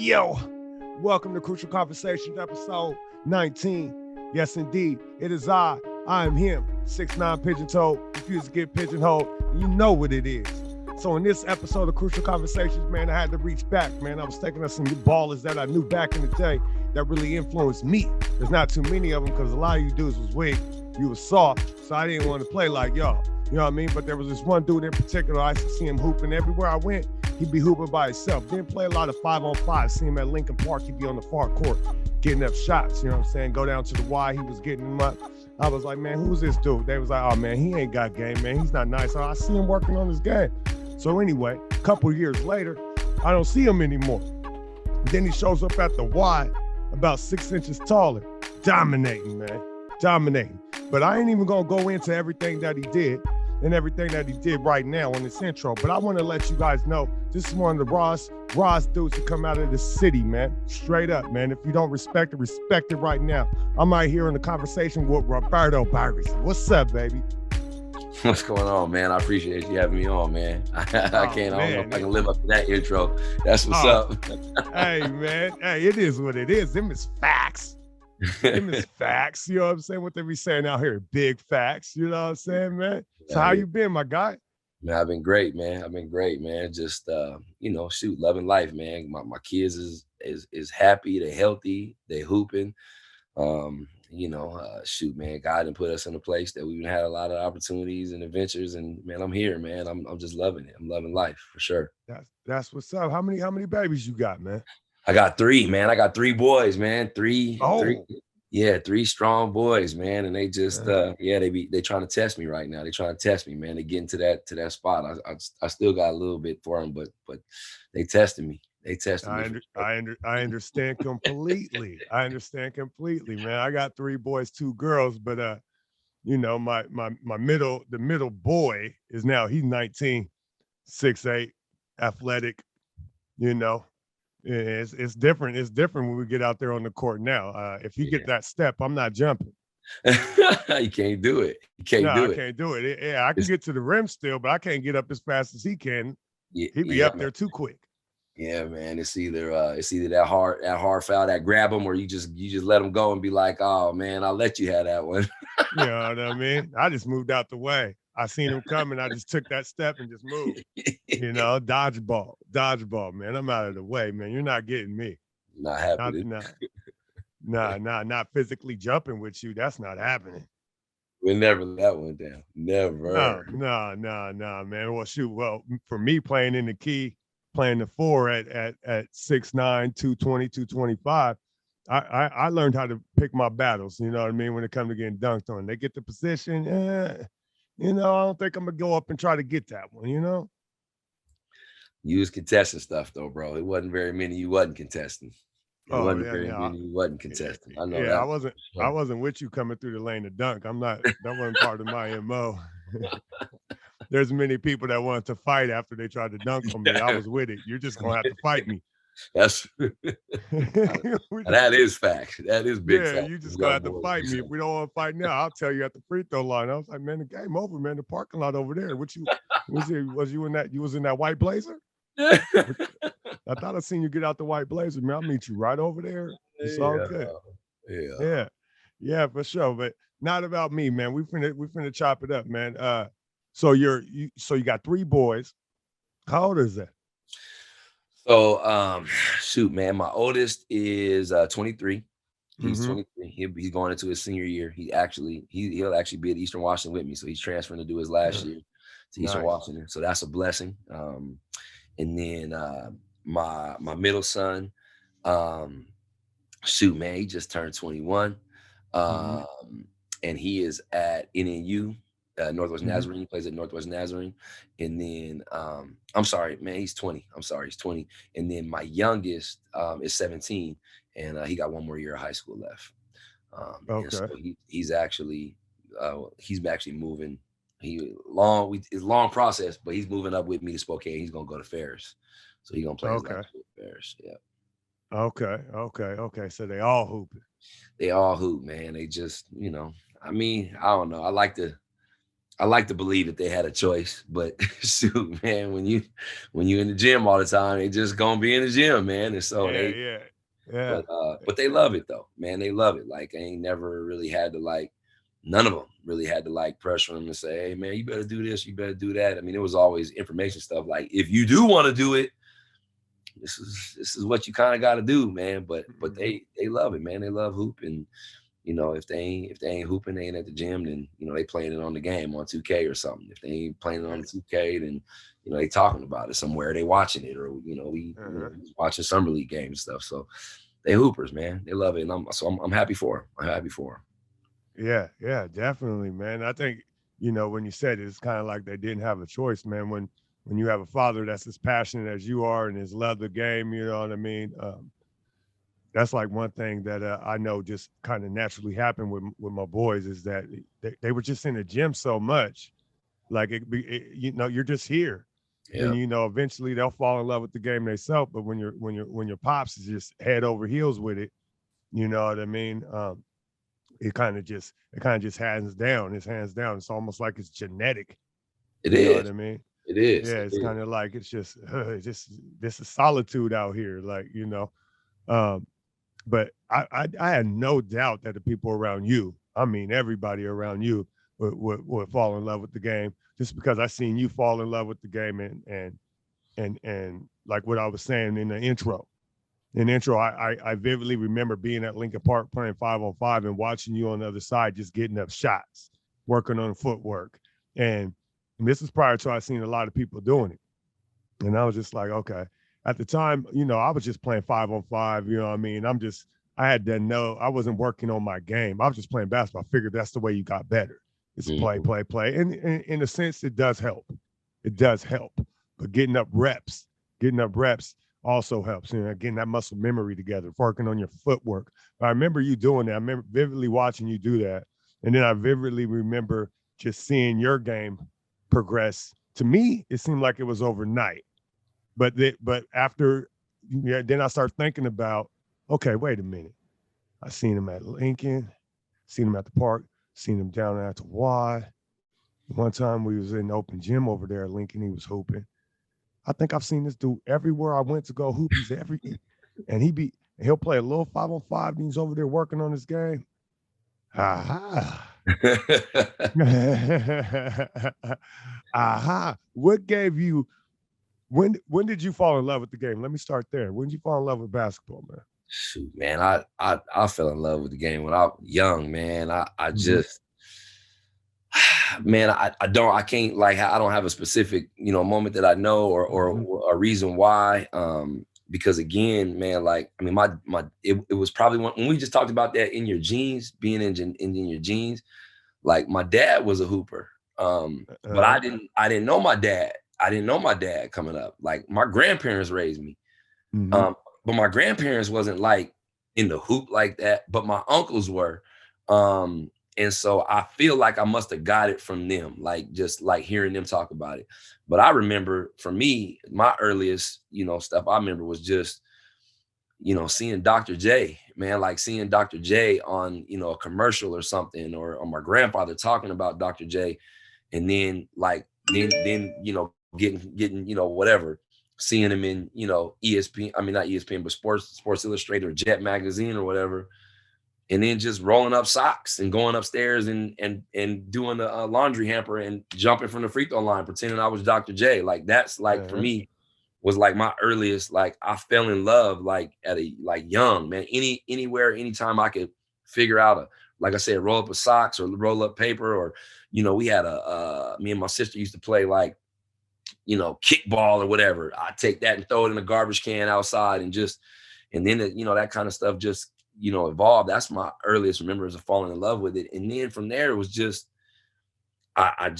Yo, welcome to Crucial Conversations, episode 19. Yes, indeed, it is I am him, 6'9" pigeon toe, refuse to get pigeonholed, and you know what it is. So in this episode of Crucial Conversations, man, I had to reach back, man. I was thinking of some ballers that I knew back in the day that really influenced me. There's not too many of them because a lot of you dudes was weak, you was soft, so I didn't want to play like y'all. You know what I mean? But there was this one dude in particular, I used to see him hooping everywhere I went. He'd be hooping by himself. Didn't play a lot of 5-on-5. See him at Lincoln Park. He'd be on the far court getting up shots. You know what I'm saying? Go down to the Y. He was getting them up. I was like, man, who's this dude? They was like, oh, man, he ain't got game, man. He's not nice. I see him working on his game. So anyway, a couple years later, I don't see him anymore. Then he shows up at the Y, about 6 inches taller, dominating, man. Dominating. But I ain't even going to go into everything that he did and everything that he did right now on this intro. But I want to let you guys know, this is one of the rawest dudes to come out of the city, man. Straight up, man. If you don't respect it right now. I'm right here in the conversation with Roberto Bergersen. What's up, baby? What's going on, man? I appreciate you having me on, man. I don't know if I can live up to that intro. That's what's up. Hey, man. Hey, it is what it is. Them is facts. Them is facts. You know what I'm saying? What they be saying out here, big facts. You know what I'm saying, man? So how you been, my guy? Man, I've been great, man. Just loving life, man. My kids is happy, they're healthy, they hooping. Man. God done put us in a place that we've had a lot of opportunities and adventures, and man, I'm here, man. I'm just loving it. I'm loving life for sure. That's what's up. How many babies you got, man? I got 3, man. I got 3 boys, man. Three strong boys, man. And they just, they trying to test me right now. They trying to test me, man. They getting to that spot. I still got a little bit for them, but they testing me. They testing me. I understand completely. I understand completely, man. I got 3 boys, 2 girls, but my middle boy is now, he's 19, 6'8", athletic, you know. It's different. It's different when we get out there on the court now. If you get that step, I'm not jumping. You can't do it. I can't do it. Yeah, I can get to the rim still, but I can't get up as fast as he can. He'd be up there too quick. Yeah, man. It's either that hard foul, that grab him, or you just let him go and be like, oh man, I'll let you have that one. You know what I mean? I just moved out the way. I seen him coming. I just took that step and just moved. You know, dodgeball, man. I'm out of the way, man. You're not getting me. Not happening. Not physically jumping with you. That's not happening. We'll never let that one down. Never. No, man. Well, shoot. Well, for me, playing in the key, playing the 4 at 6'9", 220, 225, I learned how to pick my battles. You know what I mean? When it comes to getting dunked on, they get the position. I don't think I'm gonna go up and try to get that one. You know. You was contesting stuff though, bro. It wasn't very many you wasn't contesting. Many you wasn't contesting. I know. Yeah, that. I wasn't with you coming through the lane to dunk. I'm not. That wasn't part of my MO. There's many people that wanted to fight after they tried to dunk on me. I was with it. You're just gonna have to fight me. That's that is fact. That is big. Yeah, you just gonna have to fight me. If we don't want to fight now, I'll tell you at the free throw line. I was like, man, the game over, man. The parking lot over there. Was you in that? You was in that white blazer? I thought I seen you get out the white blazer, man. I'll meet you right over there. It's all good. Yeah, for sure. But not about me, man. We finna chop it up, man. So you got 3 boys. How old is that? So, man, my oldest is 23. He's 23. He's going into his senior year. He'll actually be at Eastern Washington with me. So he's transferring to do his last year to Eastern Washington. So that's a blessing. And then my middle son, man, he just turned 21. And he is at NNU. Northwest Nazarene. He plays at Northwest Nazarene. And then I'm sorry, man, he's 20. He's 20. And then my youngest is 17, and he got 1 more year of high school left. So he's actually moving. It's a long process, but he's moving up with me to Spokane. He's gonna go to Ferris. So he's gonna play his last year at Ferris. Yeah. Okay. So they all hooping. They all hoop, man. They just, I don't know. I like to believe that they had a choice, but shoot, man, when you in the gym all the time, they just gonna be in the gym, man. And so Yeah, they, yeah, yeah. but they love it though, man. They love it. Like I ain't never really had to like, none of them really had to like pressure them and say, hey man, you better do this, you better do that. I mean, it was always information stuff. Like if you do want to do it, this is what you kind of got to do, man. But Mhm. they love it, man. They love hoop, and if they ain't hooping, they ain't at the gym, then they playing it on the game on 2K or something. If they ain't playing it on the 2K, then they talking about it somewhere. They watching it, or Uh-huh. we watching summer league games and stuff. So they hoopers, man. They love it, and I'm happy for them. I'm happy for them. Yeah, yeah, definitely, man. I think, when you said it, it's kind of like they didn't have a choice, man. When you have a father that's as passionate as you are and has loved the game, you know what I mean? That's like one thing that I know just kind of naturally happened with my boys is that they were just in the gym so much, like you're just here, and Yeah, eventually they'll fall in love with the game themselves. But when your pops is just head over heels with it, you know what I mean? It kind of just hands down. It's hands down. It's almost like it's genetic. it You know what is. I mean? It is. Yeah, It it's is. kind of like it's just this is solitude out here, like Um, but I had no doubt that the people around you, I mean everybody around you, would fall in love with the game just because I seen you fall in love with the game and like what I was saying in the intro. I vividly remember being at Lincoln Park playing 5-on-5 and watching you on the other side just getting up shots, working on footwork. And this is prior to I seen a lot of people doing it. And I was just like, okay. At the time, I was just playing 5-on-5, you know what I mean? I had to know I wasn't working on my game. I was just playing basketball. I figured that's the way you got better. It's play, Mhm. play, play. And in a sense, it does help. It does help. But getting up reps also helps. Getting that muscle memory together, working on your footwork. But I remember you doing that. I remember vividly watching you do that. And then I vividly remember just seeing your game progress. To me, it seemed like it was overnight. But after, yeah, then I start thinking about, okay, wait a minute. I seen him at Lincoln, seen him at the park, seen him down at the Y. One time we was in the open gym over there at Lincoln, he was hooping. I think I've seen this dude everywhere I went to go hoop. He's and he'll play a little 5-on-5. And he's over there working on his game. Aha. Aha. What gave you when did you fall in love with the game? Let me start there. When did you fall in love with basketball, man? Shoot, man, I fell in love with the game when I was young, man. I Mm-hmm. just man, I can't like I don't have a specific, moment that I know Mm-hmm. or a reason why. Because again, man, like I mean, it was probably when we just talked about that in your genes, being in your genes. Like my dad was a hooper, but Uh-huh. I didn't know my dad. I didn't know my dad coming up. Like my grandparents raised me, Mm-hmm. um, but my grandparents wasn't like in the hoop like that, but my uncles were. And so I feel like I must have got it from them, like just like hearing them talk about it. But I remember for me, my earliest, stuff I remember was just, seeing Dr. J, man, like seeing Dr. J on, a commercial or something, or my grandfather talking about Dr. J. And then like then getting whatever, seeing him in ESPN, I mean not ESPN but Sports Illustrated or Jet magazine or whatever, and then just rolling up socks and going upstairs and doing the laundry hamper and jumping from the free throw line pretending I was Dr. J. Like that's like for Uh-huh. me was like my earliest, like I fell in love like at a like young, man, anywhere anytime I could figure out a, like I said, roll up a socks or roll up paper, or we had me and my sister used to play like kickball or whatever. I take that and throw it in a garbage can outside and then that kind of stuff just evolved. That's my earliest remembrance of falling in love with it. And then from there it was just I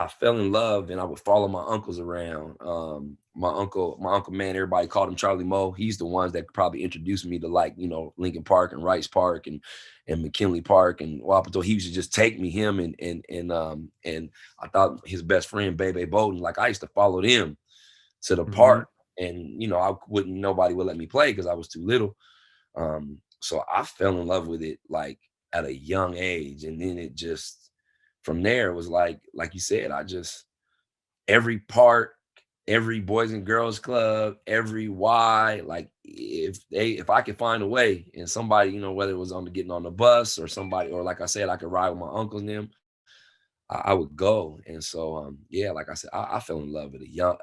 fell in love, and I would follow my uncles around. My uncle, man, everybody called him Charlie Moe. He's the ones that probably introduced me to like, Lincoln Park and Rice Park and McKinley Park and Wapato. He used to just take me, him and I thought his best friend, Bebe Bolden, like I used to follow them to the Mm-hmm. park. And nobody would let me play because I was too little. So I fell in love with it like at a young age. And then it just from there it was like you said, every park, every boys and girls club, every Y, like if I could find a way and somebody, you know, whether it was on getting on the bus or somebody, or like I said, I could ride with my uncles and them, I would go. And so yeah, like I said, I fell in love at a young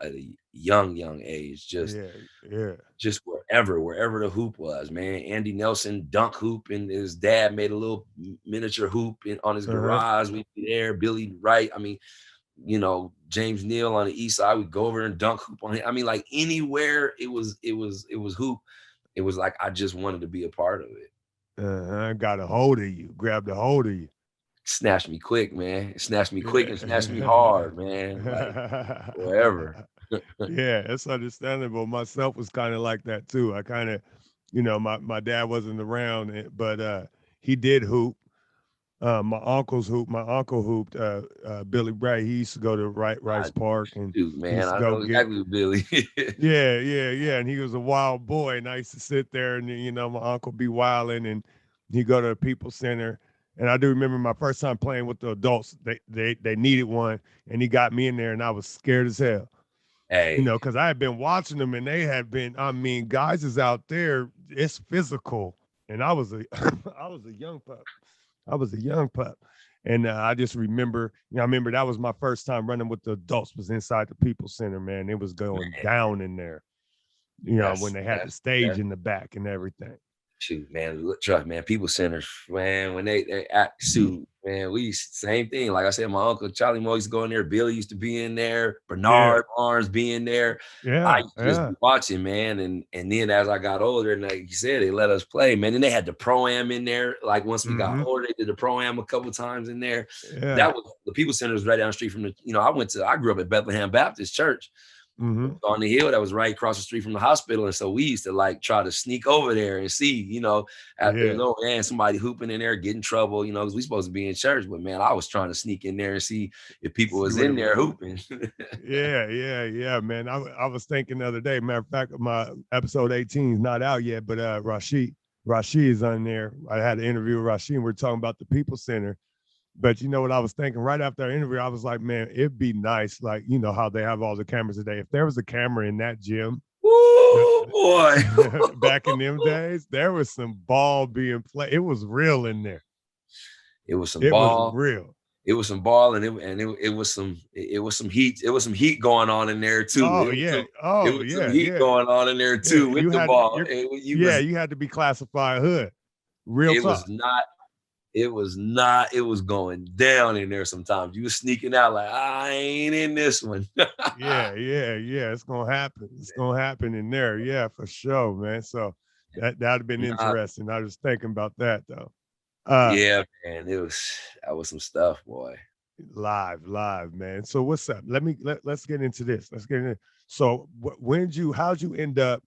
age, Yeah, yeah. just wherever the hoop was, man. Andy Nelson dunk hoop, and his dad made a little miniature hoop on his Uh-huh. garage. We'd be there. Billy Wright. I mean, you know, James Neal on the east side, we'd go over and dunk hoop on him. I mean, like anywhere it was hoop. It was like I just wanted to be a part of it. Got a hold of you, grabbed a hold of you. Snatched me quick, man. Snatched me quick and snatched me hard, man. Like Yeah. forever. Yeah, it's understandable. Myself was kind of like that too. I kind of, my dad wasn't around, but he did hoop. My uncle's hoop. My uncle hooped. Billy Bray. He used to go to Rice I Park, and shoot, he man. used to I go know get. exactly what Billy. Yeah, yeah, yeah. And he was a wild boy, and I used to sit there, and my uncle be wilding, and he go to the People Center. And I do remember my first time playing with the adults. They needed one, and he got me in there, and I was scared as hell. Hey, Because I had been watching them, and they had been. I mean, guys is out there. It's physical, and I was a, I was a young pup. I was a young pup, and I just remember. I remember that was my first time running with the adults. Was inside the People Center, man. It was going man, down in there. When that's they had the stage in the back and everything. shoot, man. Trust, man. People centers, man. When they act, shoot, man. Same thing. Like I said, my uncle Charlie Moore used to go in there. Billy used to be in there. Yeah, Bernard Barnes be in there. I yeah, used to just yeah. be watching, man. And then as I got older, and like you said, they let us play, man. Then they had the pro-am in there. Like once we got Mm-hmm. older, they did the pro-am a couple times in there. Yeah. That was the People Center was right down the street from the. I grew up at Bethlehem Baptist Church Mm-hmm. on the hill that was right across the street from the hospital. And so we used to like try to sneak over there and see, after Yeah. somebody hooping in there, get in trouble, because we supposed to be in church. But man, I was trying to sneak in there and see if people See was what it in there was. hooping. Yeah, yeah, yeah, man. I was thinking the other day. Matter of fact, my episode 18 is not out yet, but Rashid is on there. I had an interview with Rashid, and we're talking about the People Center. But you know what I was thinking right after our interview? I was like, man, it'd be nice, like, how they have all the cameras today. If there was a camera in that gym Woo, boy. back in them days, there was some ball being played. It was real in there. It was some It was ball. real. It was some ball, and it was some heat. It was some heat going on in there too. Oh yeah. It Oh was some yeah. heat Yeah. going on in there Yeah. too with You the had ball. your You yeah, was you had to be classified hood. Real it talk. was not It was not. It was going down in there sometimes. You were sneaking out like, I ain't in this one. Yeah, yeah, yeah. It's gonna happen. It's gonna happen in there. Yeah, for sure, man. So that'd have been Nah, interesting. I was thinking about that though. Uh yeah, man. That was some stuff, boy. live, man. So what's up? Let's get into this. Let's get in. So how'd you end up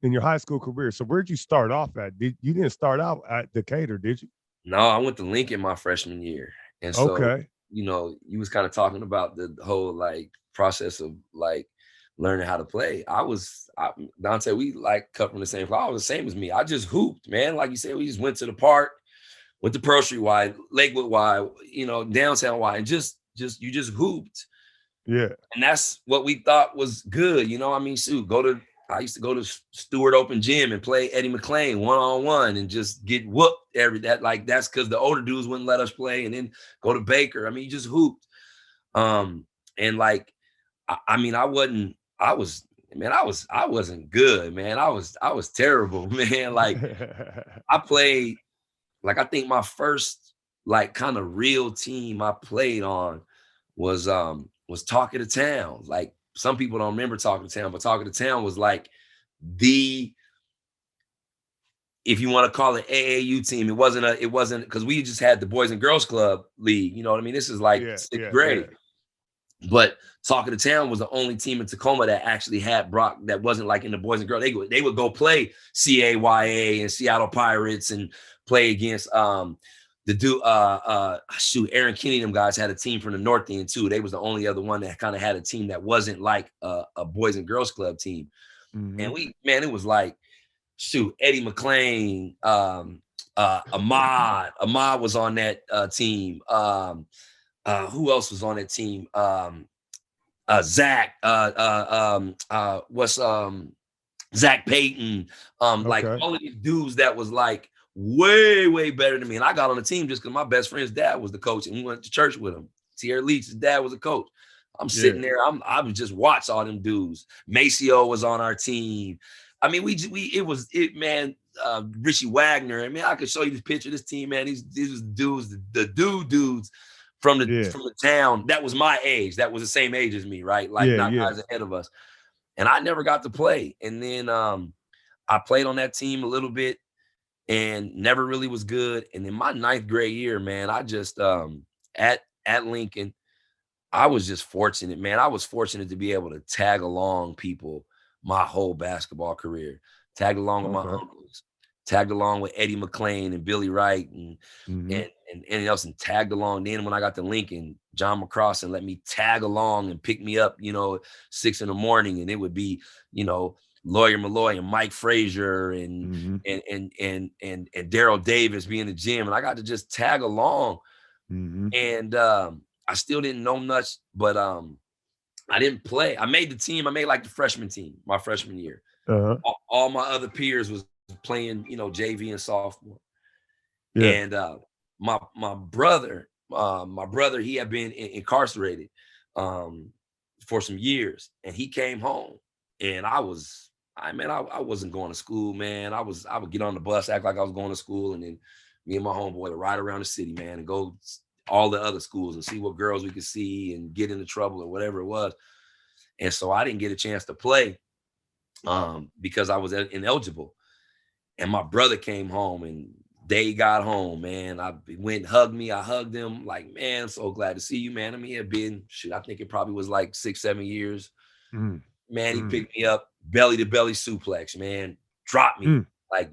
in your high school career? So where'd you start off at? You didn't start out at Decatur, did you? No, I went to Lincoln my freshman year. And so, Okay. you was kind of talking about the whole like process of like learning how to play. Dante, we like cut from the same cloth. I was the same as me. I just hooped, man. Like you said, we just went to the park, went to Pearl Street Y, Lakewood Y, downtown Y, and you just hooped. Yeah. And that's what we thought was good. I mean, shoot, I used to go to Stewart Open Gym and play Eddie McLean one-on-one and just get whooped that's because the older dudes wouldn't let us play, and then go to Baker. I mean, you just hooped. And like, I mean, I wasn't good, man. I was terrible, man. Like I played, like I think my first like kind of real team I played on was Talk of the Town. Like some people don't remember Talk of the Town, but Talk of the Town was like the, if you want to call it AAU team, it wasn't because we just had the Boys and Girls Club league. You know what I mean? This is like Yeah, sixth yeah, grade. yeah. But Talk of the Town was the only team in Tacoma that actually had Brock that wasn't like in the Boys and Girls. They would go play CAYA and Seattle Pirates and play against Aaron Kinney and them guys had a team from the North End too. They was the only other one that kind of had a team that wasn't like a Boys and Girls Club team. Mm-hmm. And it was like, Eddie McLean, Ahmad was on that team. Who else was on that team? Zach, Zach Payton, like Okay. all of these dudes that was like way, way better than me. And I got on the team just because my best friend's dad was the coach and we went to church with him. Tierra Leach's dad was a coach. I'm sitting there, I was just watch all them dudes. Maceo was on our team. I mean, Richie Wagner. I mean, I could show you this picture of this team, man. These dudes, the dudes from the town that was my age, that was the same age as me, right? Like not guys ahead of us. And I never got to play. And then I played on that team a little bit and never really was good. And in my 9th grade year, man, I just at Lincoln, I was just fortunate, man. I was fortunate to be able to tag along people my whole basketball career. Tagged along with my uncles, tagged along with Eddie McClain and Billy Wright and else, and tagged along. Then when I got to Lincoln, John McCrossin let me tag along and pick me up, 6 a.m. and it would be, Lawyer Malloy and Mike Frazier and Daryl Davis be in the gym, and I got to just tag along. And I still didn't know much, but I didn't play. I made the team. I made like the freshman team my freshman year. All my other peers was playing, JV and sophomore. And my brother, he had been incarcerated for some years, and he came home, and I wasn't going to school, man. I would get on the bus, act like I was going to school, and then me and my homeboy would ride around the city, man, and go all the other schools and see what girls we could see and get into trouble or whatever it was. And so I didn't get a chance to play because I was ineligible. And my brother came home, and they got home, man. I went and hugged me. I hugged him like, man, I'm so glad to see you, man. I mean, it had been, I think it probably was like 6-7 years. Man, he picked me up, belly to belly suplex, man, dropped me. Like,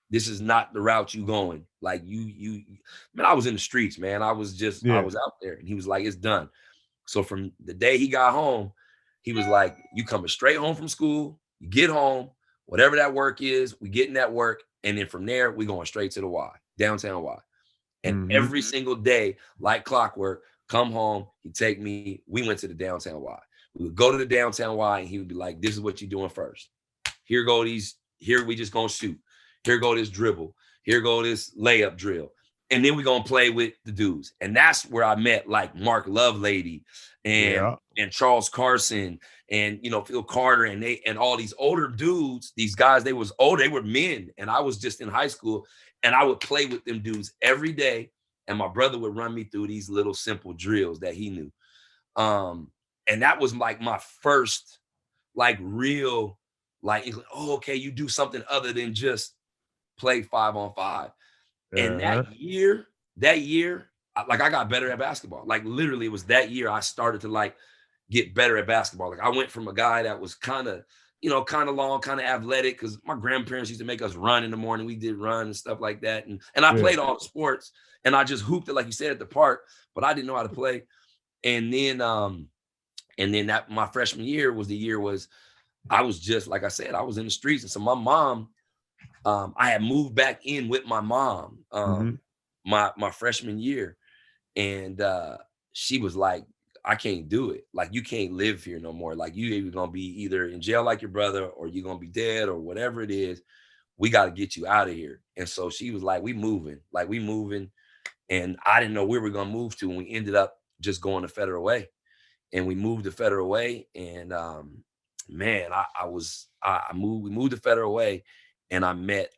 this is not the route you going. Like man, I was in the streets, man. I was out there, and he was like, it's done. So from the day he got home, he was like, you coming straight home from school, you get home, whatever that work is, we getting that work. And then from there, we going straight to the Y, downtown Y. And every single day, like clockwork, come home, he'd take me, we went to the downtown Y. We would go to the downtown Y, and he would be like, this is what you're doing first. Here we just gonna shoot. Here go this dribble. Here go this layup drill. And then we're going to play with the dudes. And that's where I met like Mark Lovelady and Charles Carson and, Phil Carter and all these older dudes, these guys, they was old, they were men. And I was just in high school, and I would play with them dudes every day. And my brother would run me through these little simple drills that he knew. And that was like my first, like real, like, oh, okay, you do something other than just play 5-on-5. And that year, like I got better at basketball. Like literally it was that year I started to like get better at basketball. Like I went from a guy that was kind of long, kind of athletic, because my grandparents used to make us run in the morning. We did run and stuff like that. And I played all the sports, and I just hooped it, like you said, at the park, but I didn't know how to play. And then that my freshman year I was just, like I said, I was in the streets. And so my mom, I had moved back in with my mom my freshman year. And she was like, I can't do it. Like, you can't live here no more. Like, you either going to be either in jail like your brother, or you're going to be dead, or whatever it is. We got to get you out of here. And so she was like, we moving. And I didn't know where we were going to move to. And we ended up just going to Federal Way. And we moved to Federal Way. And man, we moved to Federal Way. And I met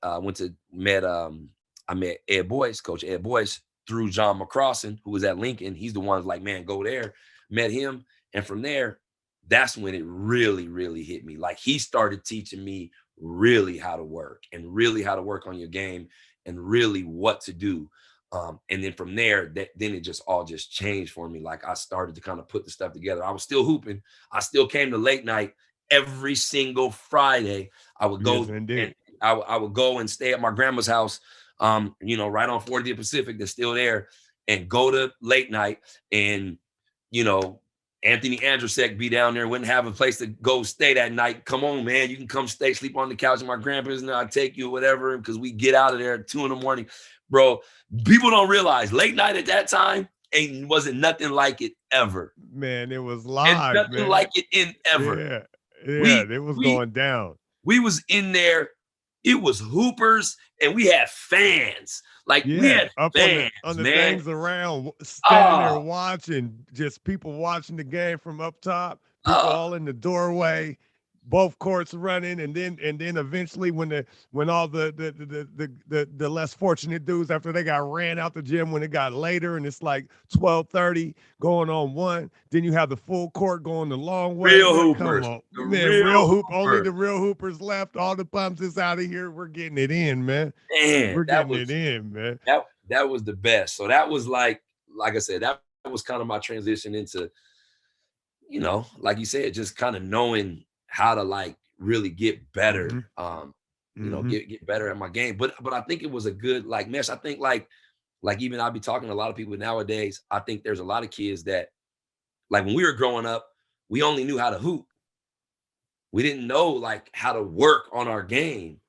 Ed Boyce, Coach Ed Boyce, through John McCrossin, who was at Lincoln. He's the one like, man, go there. Met him. And from there, that's when it really, really hit me. Like, he started teaching me really how to work, and really how to work on your game, and really what to do. And then from there, then it just all changed for me. Like, I started to kind of put the stuff together. I was still hooping. I still came to late night every single Friday. I would go and I would go and stay at my grandma's house, right on 40th Pacific, that's still there, and go to late night. And, Anthony Andrusek be down there, wouldn't have a place to go stay that night. Come on, man, you can come stay, sleep on the couch at my grandpa's, and I'll take you, whatever, because we get out of there at 2 a.m. Bro, people don't realize late night at that time wasn't nothing like it ever. Man, it was And live, nothing man. like it in ever. Yeah, We it was we going down. we was in there. It was hoopers, and we had fans. Like we Yeah, had up fans, on the man. things around, standing there Oh, watching, just people watching the game from up top, people oh, all in the doorway, both courts running, and then eventually when all the less fortunate dudes, after they got ran out the gym, when it got later and it's like 12:30 going on 1, then you have the full court going the long way. real Man, come hoopers, on, the man, real real hoop, only hoopers. the real hoopers left. All the bums is out of here. We're getting it in, man. Man, We're getting it in, man. that was the best. So that was like I said, that was kind of my transition into, like you said, just kind of knowing how to like really get better. Mhm. Mhm. Get better at my game. But I think it was a good like mesh. I think like even I'll be talking to a lot of people nowadays. I think there's a lot of kids that like when we were growing up, we only knew how to hoop. We didn't know like how to work on our game.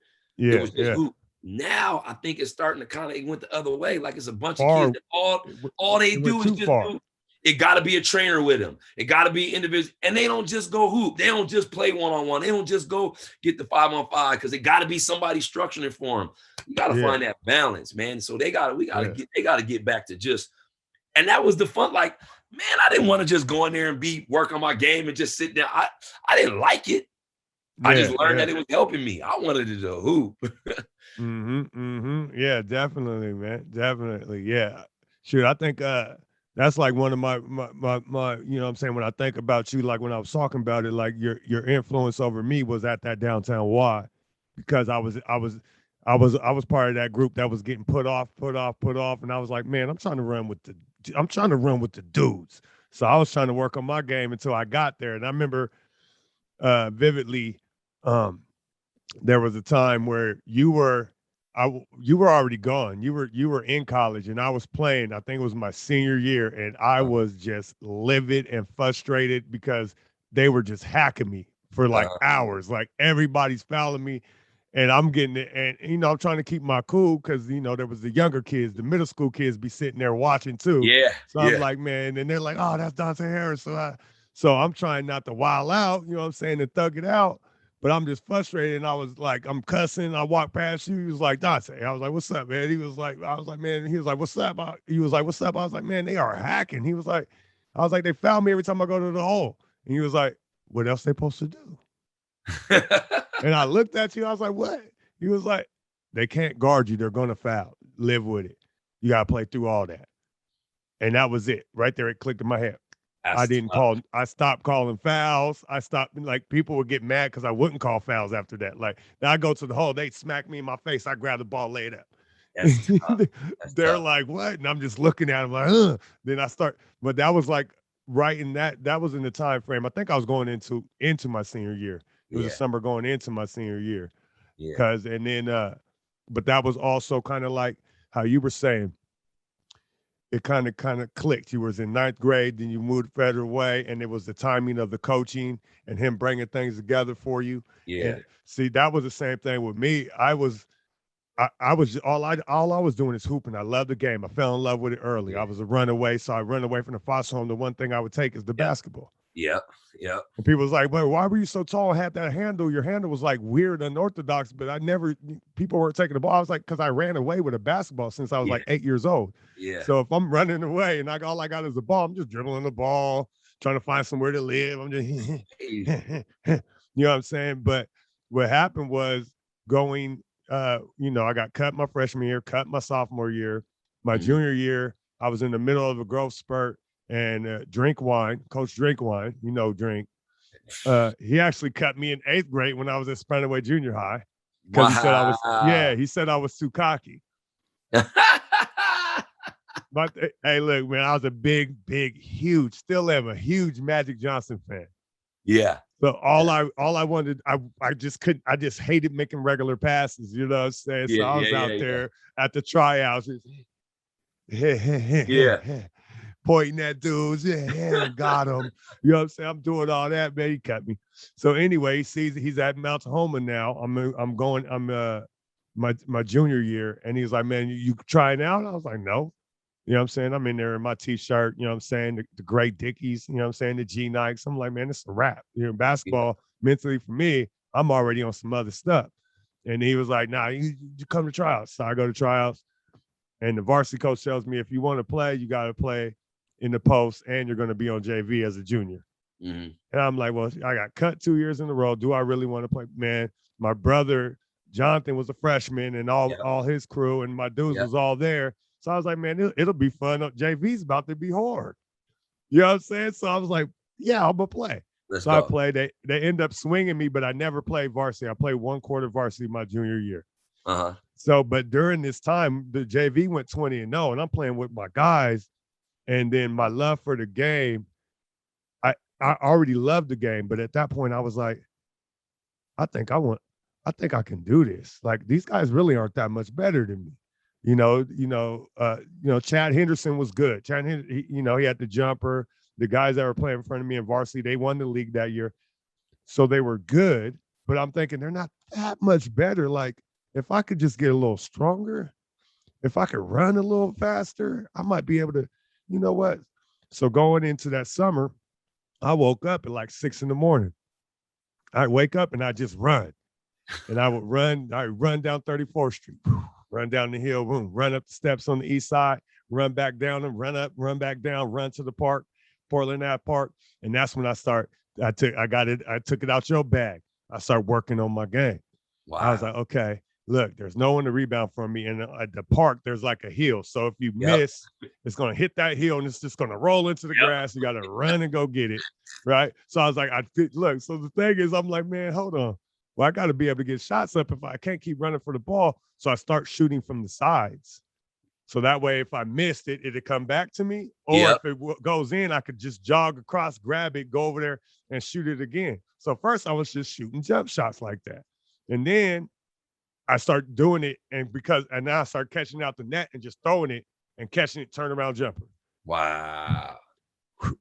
It Yeah, was just yeah. hoop. Now I think it's starting to kind of it went the other way. Like it's a bunch of kids Far that all they it went do is too just far. do. It got to be a trainer with them. It got to be individual, and they don't just go hoop. They don't just play 1-on-1. They don't just go get the 5-on-5 because it got to be somebody structuring it for them. You got to Yeah, find that balance, man. So yeah. they got to get back to just, and that was the fun. Like, man, I didn't want to just go in there and work on my game and just sit down. I didn't like it. I just Yeah, learned yeah. that it was helping me. I wanted to do hoop. Mhm, mhm. Yeah, definitely, man. Definitely. Yeah. Shoot, I think that's like one of my you know what I'm saying, when I think about you, like when I was talking about it, like your influence over me was at that downtown Y, because I was part of that group that was getting put off, and I was like, man, I'm trying to run with the dudes. So I was trying to work on my game until I got there. And I remember vividly, um there was a time where you were already gone. You were in college, and I was playing. I think it was my senior year, and I Uh, was just livid and frustrated because they were just hacking me for like uh, hours. Like everybody's fouling me, and I'm getting it. And I'm trying to keep my cool because there was the younger kids, the middle school kids, be sitting there watching too. yeah, So I'm yeah. like, man, and they're like, oh, that's Dontay Harris. So I'm trying not to wild out, you know what I'm saying, and thug it out. But I'm just frustrated, and I was like, I'm cussing. I walked past you. He was like, Dante. I was like, what's up, man? He was like, I was like, man. He was like, what's up? He was like, what's up? I was like, man, they are hacking. He was like, I was like, they found me every time I go to the hole. And he was like, what else they supposed to do? And I looked at you. I was like, what? He was like, they can't guard you. They're gonna foul. Live with it. You gotta play through all that. And that was it. Right there, it clicked in my head. That's tough. I stopped calling fouls. I stopped, like, people would get mad because I wouldn't call fouls after that. Like, now I go to the hole, they smack me in my face. I grab the ball, lay it up. That's tough. That's They're tough. like, what? And I'm just looking at them like, ugh. Then I start, but that was like right in that was in the time frame. I think I was going into my senior year. It was a Yeah, summer going into my senior year. yeah, Cause and then but that was also kind of like how you were saying, it kind of clicked. You was in ninth grade, then you moved further away, and it was the timing of the coaching and him bringing things together for you. yeah, And see, that was the same thing with me. I was all I was doing is hooping. I loved the game. I fell in love with it early. yeah, I was a runaway, so I run away from the foster home. The one thing I would take is the yeah, basketball. yeah, yeah, And people was like, well, why were you so tall and had that handle? Your handle was like weird, unorthodox, but people weren't taking the ball. I was like, because I ran away with a basketball since I was yeah, like 8 years old. yeah. So if I'm running away and all I got is a ball, I'm just dribbling the ball, trying to find somewhere to live. I'm just, Hey, you know what I'm saying? But what happened was going, I got cut my freshman year, cut my sophomore year. My mhm. junior year, I was in the middle of a growth spurt, and Drink Wine, Coach Drink Wine, Drink. He actually cut me in 8th grade when I was at Spanaway Junior High because Wow. he said I was too cocky. But hey, look, man, I was a big, huge, still am a huge Magic Johnson fan. Yeah, So all I wanted, I just couldn't, I just hated making regular passes, you know what I'm saying? So yeah, I yeah, was yeah, out yeah, there at the tryouts, just, yeah. pointing at dudes, got him. You know what I'm saying? I'm doing all that, man. He cut me. So anyway, he sees he's at Mount Homa now. I'm my junior year, and he's like, man, you trying out? I was like, no. You know what I'm saying? I'm in there in my t-shirt, you know what I'm saying? The gray Dickies, you know what I'm saying? The G Nikes. I'm like, man, it's a wrap. You know, Yeah. basketball, mentally for me, I'm already on some other stuff. And he was like, nah, you come to tryouts. So I go to tryouts. And the varsity coach tells me, if you want to play, you got to play in the post and you're going to be on JV as a junior. Mm-hmm. And I'm like, well, I got cut 2 years in a row. Do I really want to play? Man, my brother, Jonathan, was a freshman and all his crew and my dudes was all there. So I was like, man, it'll be fun. JV's about to be hard. You know what I'm saying? So I was like, yeah, I'm going to play. Let's so go. I played. They end up swinging me, but I never played varsity. I played 1 quarter varsity my junior year. Uh-huh. So, but during this time, the JV went 20-0, and I'm playing with my guys. And then my love for the game, I already loved the game, but at that point, I was like, I think I can do this. Like these guys really aren't that much better than me. Chad Henderson was good. Chad, he had the jumper. The guys that were playing in front of me in varsity, they won the league that year, so they were good. But I'm thinking they're not that much better. Like if I could just get a little stronger, if I could run a little faster, I might be able to. You know what? So going into that summer, I woke up at like 6 a.m. I wake up and I just run. And I run down 34th Street, run down the hill, boom, run up the steps on the east side, run back down them, run up, run back down, run to the park, Portland Ave Park. And that's when I took it out your bag. I started working on my game. Wow. I was like, okay, look, there's no one to rebound from me. And at the park, there's like a hill. So if you miss, it's going to hit that hill and it's just going to roll into the grass. You got to run and go get it. Right. So I was like, look, so the thing is, I'm like, man, hold on. Well, I got to be able to get shots up if I can't keep running for the ball. So I start shooting from the sides. So that way, if I missed it, it'd come back to me. Or if it goes in, I could just jog across, grab it, go over there and shoot it again. So first I was just shooting jump shots like that. And then I start doing it. And now I start catching out the net and just throwing it and catching it, turnaround jumper. Wow.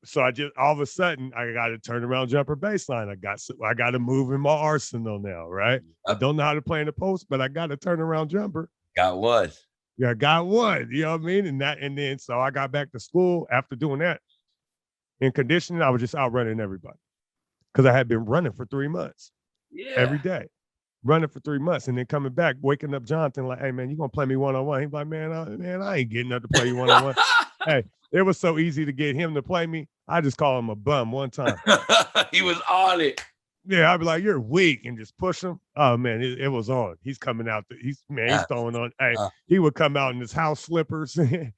So all of a sudden I got a turnaround jumper baseline. I got to move in my arsenal now, right? I don't know how to play in the post, but I got a turnaround jumper. Got one. Yeah, I got one. You know what I mean? And then so I got back to school after doing that. In conditioning, I was just outrunning everybody because I had been running for 3 months. Yeah. Every day. Running for 3 months and then coming back, waking up Jonathan like, hey, man, you going to play me one-on-one? He's like, man, I ain't getting up to play you one-on-one. Hey, it was so easy to get him to play me. I just call him a bum one time. He was on it. Yeah, I'd be like, you're weak, and just push him. Oh, man, it was on. He's coming out. He's throwing on. Hey, he would come out in his house slippers. We'd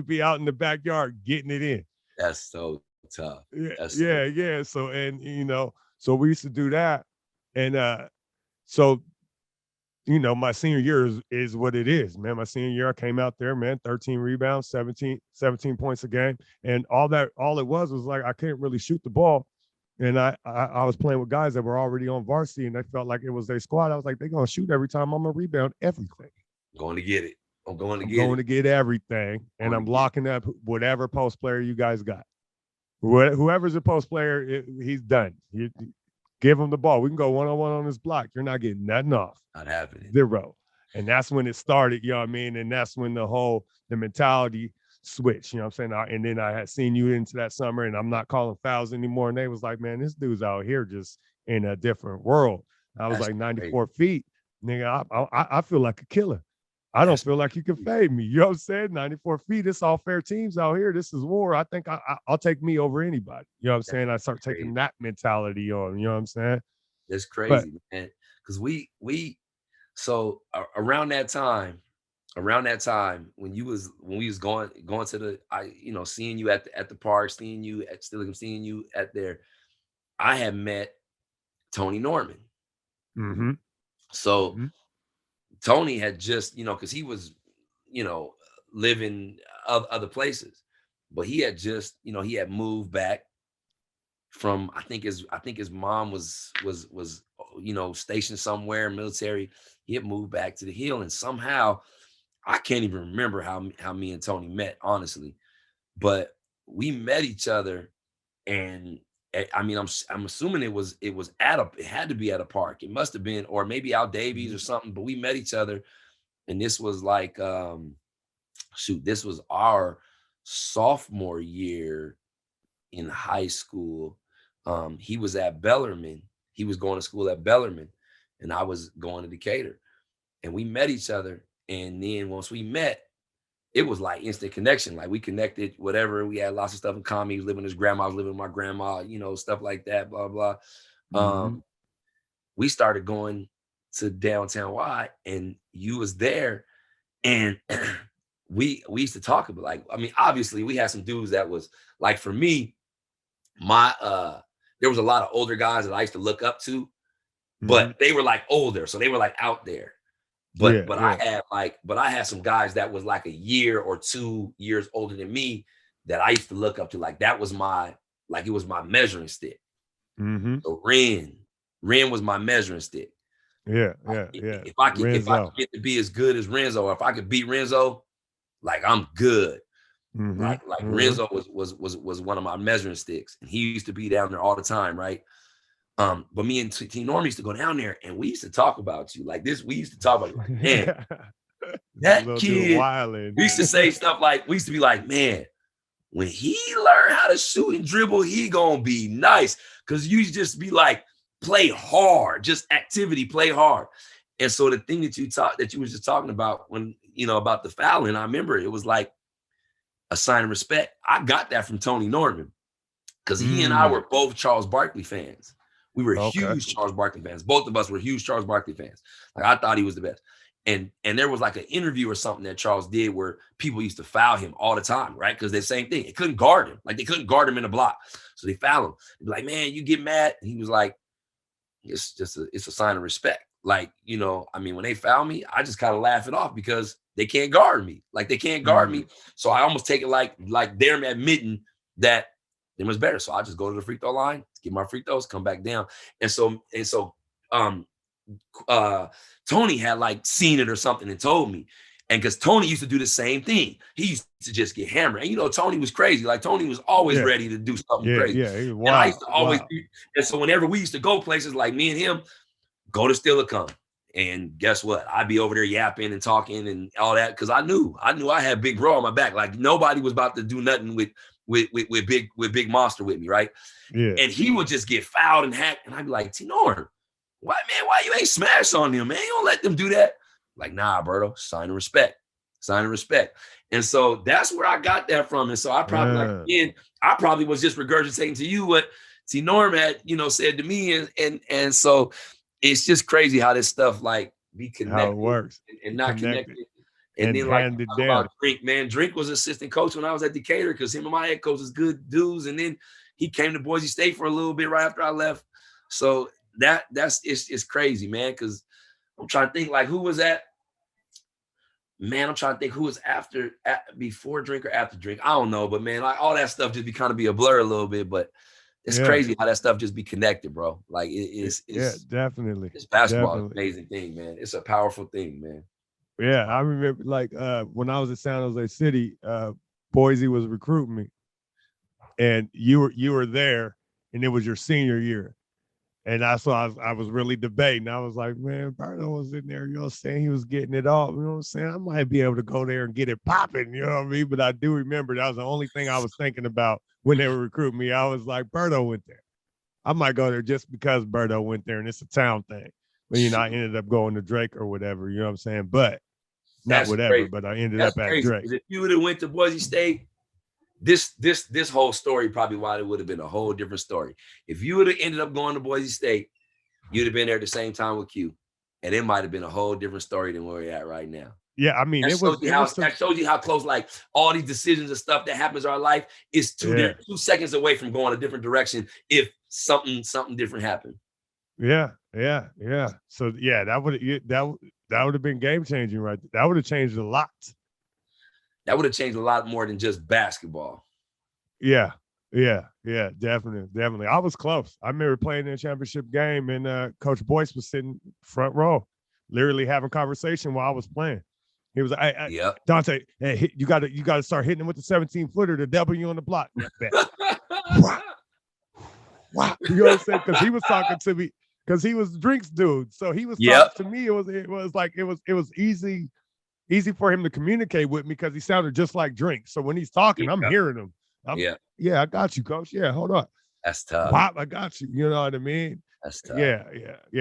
be out in the backyard getting it in. That's so tough. Yeah. So, so we used to do that. And so, my senior year is what it is, man. My senior year, I came out there, man, 13 rebounds, 17 points a game. And all it was like, I can't really shoot the ball. And I was playing with guys that were already on varsity and they felt like it was their squad. I was like, they're going to shoot every time. I'm going to rebound everything. I'm going to get it. I'm going to get everything. And I'm locking up whatever post player you guys got. Whoever's a post player, he's done. Give him the ball. We can go one-on-one on this block. You're not getting nothing off. Not happening. 0. And that's when it started, you know what I mean? And that's when the mentality switched, you know what I'm saying? And then I had seen you into that summer and I'm not calling fouls anymore. And they was like, man, this dude's out here just in a different world. I was like 94 feet. Nigga, I feel like a killer. I don't feel like you can fade me. You know what I'm saying? 94 feet. It's all fair teams out here. This is war. I think I'll take me over anybody. You know what I'm saying? I start taking that mentality on. You know what I'm saying? That's crazy, man. Because so around that time, when we was going to the, seeing you at the park, seeing you at there, I had met Tony Norman. Mm-hmm. So Tony had just, because he was, living other places, but he had just, he had moved back from, I think his mom was stationed somewhere military. He had moved back to the Hill, and somehow I can't even remember how me and Tony met, honestly, but we met each other, and I mean, I'm assuming it had to be at a park. It must have been, or maybe Al Davies or something. But we met each other, and this was like shoot, this was our sophomore year in high school. He was at Bellarmine. He was going to school at Bellarmine, and I was going to Decatur. And we met each other. And then once we met, it was like instant connection. Like we connected, whatever. We had lots of stuff in common. He was living with his grandma, I was living with my grandma, stuff like that, blah, blah. We started going to downtown Y, and you was there. And we used to talk about, like, I mean, obviously we had some dudes that was like, for me, there was a lot of older guys that I used to look up to, but they were like older. So they were like out there. But I had some guys that was like a year or 2 years older than me that I used to look up to. Like that was it was my measuring stick. So Ren was my measuring stick. Yeah. If I could get to be as good as Renzo, or if I could beat Renzo, like I'm good. Like Renzo was one of my measuring sticks, and he used to be down there all the time, right? But me and T Norm used to go down there, and we used to talk about you like this. We used to talk about you like, man, that kid. We used to say stuff like, we used to be like, man, when he learn how to shoot and dribble, he gonna be nice. Cause you just be like, play hard, just activity, play hard. And so the thing that you was just talking about when, about the fouling, I remember it was like a sign of respect. I got that from Tony Norman, because he and I were both Charles Barkley fans. We were huge Charles Barkley fans. Both of us were huge Charles Barkley fans. Like I thought he was the best. And there was like an interview or something that Charles did where people used to foul him all the time, right? Because the same thing. They couldn't guard him. Like they couldn't guard him in the block. So they foul him. They'd be like, man, you get mad. And he was like, it's a sign of respect. Like, I mean, when they foul me, I just kind of laugh it off because they can't guard me. Like they can't guard me. So I almost take it like they're admitting that they was better. So I just go to the free throw line, get my free throws, come back down. And so Tony had like seen it or something and told me. And because Tony used to do the same thing. He used to just get hammered. And Tony was crazy. Like Tony was always ready to do something crazy. Yeah, he was wild, and I used to always and so whenever we used to go places, like me and him, go to Steilacoom. And guess what? I'd be over there yapping and talking and all that, because I knew I had Big Bro on my back. Like nobody was about to do nothing with Big Monster with me, right? Yeah. And he would just get fouled and hacked, and I'd be like, T-Norm, why you ain't smash on them, man? You don't let them do that. Like, nah, Berto, sign of respect. And so that's where I got that from. And so I probably was just regurgitating to you what T-Norm had, said to me. And so it's just crazy how this stuff like be connected, how it works, and not connected. And then like about Drink, man. Drink was assistant coach when I was at Decatur, because him and my head coach was good dudes. And then he came to Boise State for a little bit right after I left. So it's crazy, man. Because I'm trying to think like who was that. Man, I'm trying to think who was before Drink or after Drink. I don't know, but man, like all that stuff just be a blur a little bit. But it's crazy how that stuff just be connected, bro. Like it's definitely. It's basketball, an amazing thing, man. It's a powerful thing, man. Yeah, I remember like when I was at San Jose City, Boise was recruiting me, and you were there, and it was your senior year, and I was really debating. I was like, man, Berto was in there, saying he was getting it off. I'm saying? I might be able to go there and get it popping, you know what I mean? But I do remember that was the only thing I was thinking about when they were recruiting me. I was like, Berto went there. I might go there just because Berto went there, and it's a town thing. But I ended up going to Drake or whatever, you know what I'm saying? But not whatever, crazy. But I ended up at Drake. If you would have went to Boise State, this whole story probably would have been a whole different story. If you would have ended up going to Boise State, you'd have been there at the same time with Q, and it might have been a whole different story than where we're at right now. Yeah, I mean, that shows you how close, like all these decisions and stuff that happens in our life is 2 seconds away from going a different direction if something different happened. Yeah. So that would have been game changing, right? That would have changed a lot. That would have changed a lot more than just basketball. Yeah, definitely. I was close. I remember playing in a championship game, and Coach Boyce was sitting front row, literally having conversation while I was playing. He was like, Dontay, hey, you got to start hitting him with the 17-footer to double you on the block. Wow. You know what I'm saying? Because he was talking to me, because he was Drink's dude. So he was talking to me. It was easy easy for him to communicate with me because he sounded just like Drink. So when he's talking, I'm hearing him. Yeah. Yeah, I got you, coach. Yeah, hold on. That's tough. Wop, I got you. You know what I mean? That's tough. Yeah.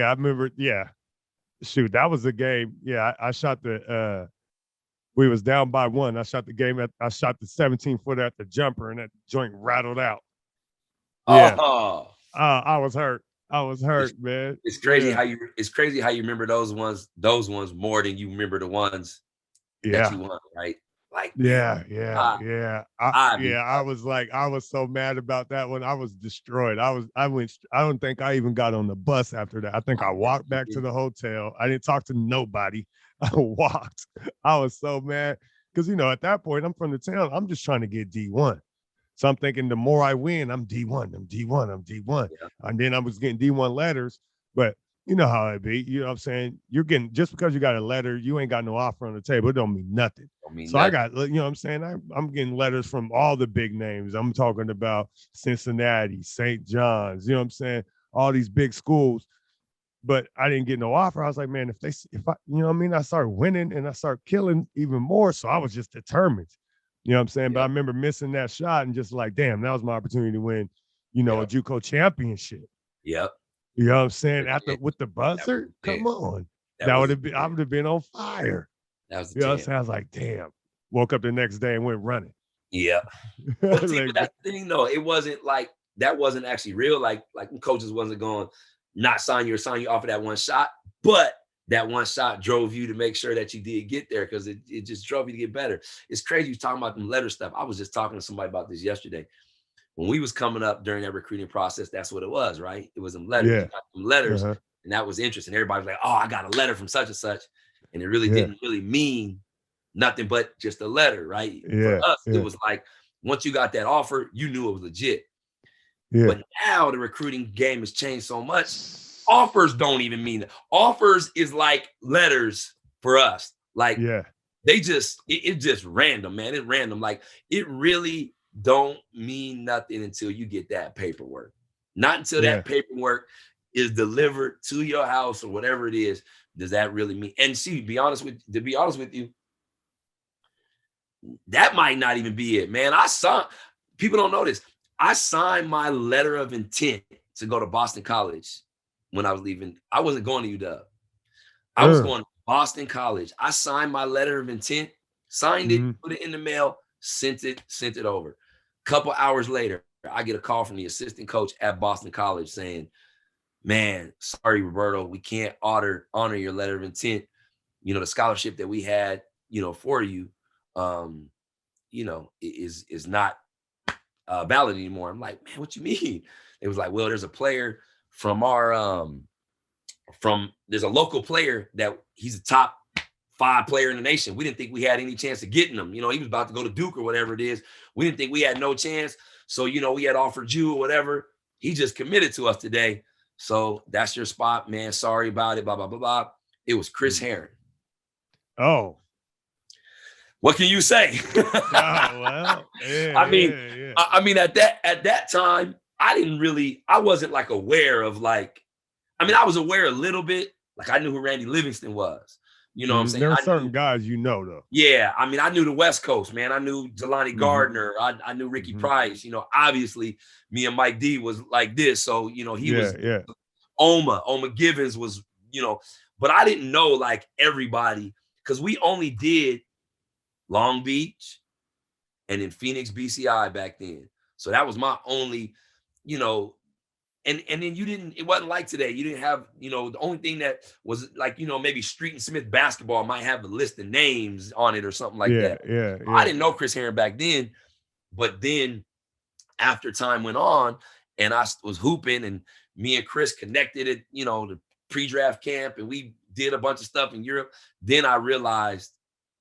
I remember. Yeah, shoot, that was the game. Yeah, I shot the. We was down by 1. I shot the 17-footer at the jumper, and that joint rattled out. Yeah. Oh, I was hurt. Man. It's crazy how you remember those ones more than you remember the ones that you won, right? Like, I was so mad about that one. I was destroyed. I don't think I even got on the bus after that. I think I walked back to the hotel. I didn't talk to nobody. I walked. I was so mad because, at that point, I'm from the town. I'm just trying to get D1. So I'm thinking the more I win, I'm D1. Yeah. And then I was getting D1 letters, but you know how it be. You know what I'm saying? You're getting, just because you got a letter, you ain't got no offer on the table. It don't mean nothing. I got, you know what I'm saying? I'm getting letters from all the big names. I'm talking about Cincinnati, St. John's, you know what I'm saying? All these big schools. But I didn't get no offer. I was like, man, if I, you know what I mean? I started winning and I started killing even more. So I was just determined. You know what I'm saying? But I remember missing that shot and just like, damn, that was my opportunity to win, a JUCO championship. Yep. You know what I'm saying? With the buzzer? Come on. I would have been on fire. That was the you know what I'm saying? I was like, damn. Woke up the next day and went running. Yeah. But see, but that's the thing though. It wasn't like that wasn't actually real. Like coaches wasn't going not sign you off of that one shot, but that one shot drove you to make sure that you did get there because it just drove you to get better. It's crazy you talking about them letter stuff. I was just talking to somebody about this yesterday. When we was coming up during that recruiting process, that's what it was, right? It was them letters. You got them letters, and that was interesting. Everybody was like, oh, I got a letter from such and such. And it really didn't really mean nothing but just a letter, right? For us, it was like, once you got that offer, you knew it was legit. Yeah. But now the recruiting game has changed so much. Offers don't even mean that. Offers is like letters for us. Like, they just, it's just random, man. It's random. Like, it really don't mean nothing until you get that paperwork. Not until that paperwork is delivered to your house or whatever it is, does that really mean? And see, to be honest with you, that might not even be it, man. People don't know this. I signed my letter of intent to go to Boston College when I was leaving. I wasn't going to UW. I was going to Boston College. I signed my letter of intent, signed it, put it in the mail, sent it over. A couple hours later, I get a call from the assistant coach at Boston College saying, man, sorry, Roberto, we can't honor your letter of intent. The scholarship that we had, for you, is not valid anymore. I'm like, man, what you mean? It was like, well, there's a player from our there's a local player that he's a top 5 player in the nation. We didn't think we had any chance of getting him. He was about to go to Duke or whatever it is. We didn't think we had no chance. So, we had offered you or whatever. He just committed to us today. So that's your spot, man. Sorry about it. Blah, blah, blah, blah. It was Chris Herron. Oh. What can you say? Well, I mean, at that time, I wasn't like aware of I was aware a little bit. Like I knew who Randy Livingston was. You know what I'm saying? There are certain guys though. Yeah. I mean, I knew the West Coast, man. I knew Jelani Gardner. I knew Ricky Price. Obviously me and Mike D was like this. So, he was Oma Givens was, but I didn't know like everybody because we only did Long Beach and in Phoenix BCI back then. So that was my only, and then it wasn't like today. You didn't have, the only thing that was like, maybe Street and Smith basketball might have a list of names on it or something like that. Yeah. I didn't know Chris Herron back then, but then after time went on and I was hooping and me and Chris connected at, the pre-draft camp and we did a bunch of stuff in Europe. Then I realized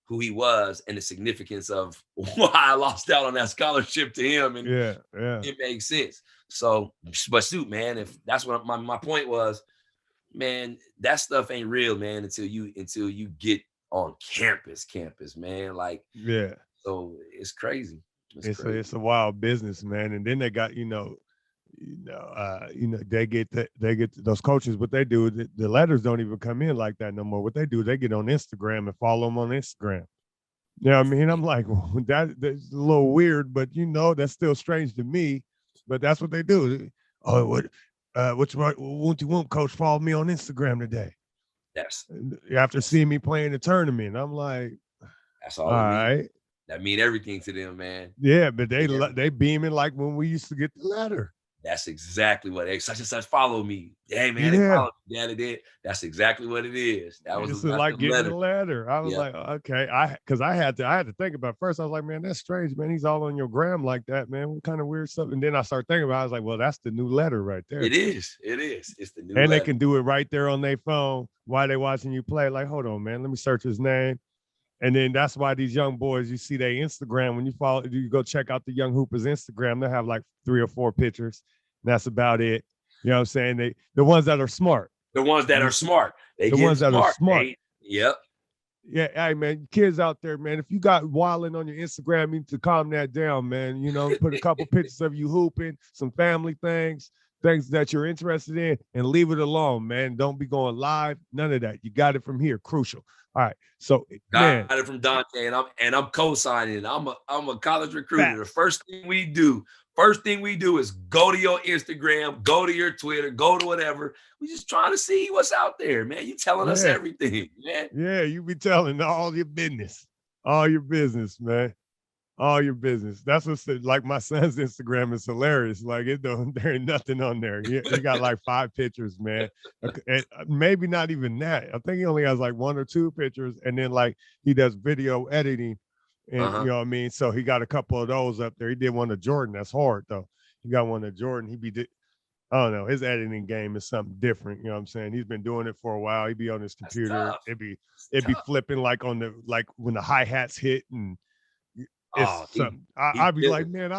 who he was and the significance of why I lost out on that scholarship to him. And it makes sense. So, but shoot, man, if that's what my point was, man, that stuff ain't real, man, until you get on campus, man. Like, so it's crazy. It's a wild business, man. And then they got, they get those coaches. What they do, the letters don't even come in like that no more. What they do, they get on Instagram and follow them on Instagram. Yeah, I mean, I'm like, well, that's a little weird, but that's still strange to me. But that's what they do. Oh, what's right? Won't you want coach follow me on Instagram today? Yes. After seeing me playing the tournament, I'm like, that's all all it means. right. That mean everything to them, man. Yeah, but they beaming like when we used to get the letter. That's exactly what such and such follow me. Hey man, they Yeah. followed me. Yeah, they did. That's exactly what it is. It's That's like the getting letter. the letter. I was like, okay, because I had to think about it. First. I was like, man, that's strange, man. He's all on your gram like that, man. What kind of weird stuff? And then I started thinking about it. I was like, well, that's the new letter right there. It is. It's the new and letter. They can do it right there on their phone while they watching you play. Like, hold on, man, let me search his name. And then that's why these young boys, you see their Instagram, when you go check out the young hoopers Instagram, they'll have like 3 or 4 pictures. That's about it. You know what I'm saying? The ones that are smart. The ones that are smart. The ones that are smart. Yep. Yeah, hey man, kids out there, man. If you got wilding on your Instagram, you need to calm that down, man. Put a couple pictures of you hooping, some family things that you're interested in, and leave it alone, man. Don't be going live. None of that. You got it from here. Crucial. All right. So Got it from Dontay, and I'm co-signing. I'm a college recruiter. The first thing we do is go to your Instagram, go to your Twitter, go to whatever. We just trying to see what's out there, man. You telling us everything, man. Yeah, you be telling all your business. All your business, man. All your business. That's what's like my son's Instagram is hilarious. Like there ain't nothing on there. He got like 5 pictures, man. And maybe not even that. I think he only has like 1 or 2 pictures, and then like he does video editing, and you know what I mean. So he got a couple of those up there. He did one of Jordan. That's hard though. He got one of Jordan. I don't know. His editing game is something different. You know what I'm saying? He's been doing it for a while. He'd be on his computer. It'd be flipping like when the hi-hats hit and. I'd be like, man,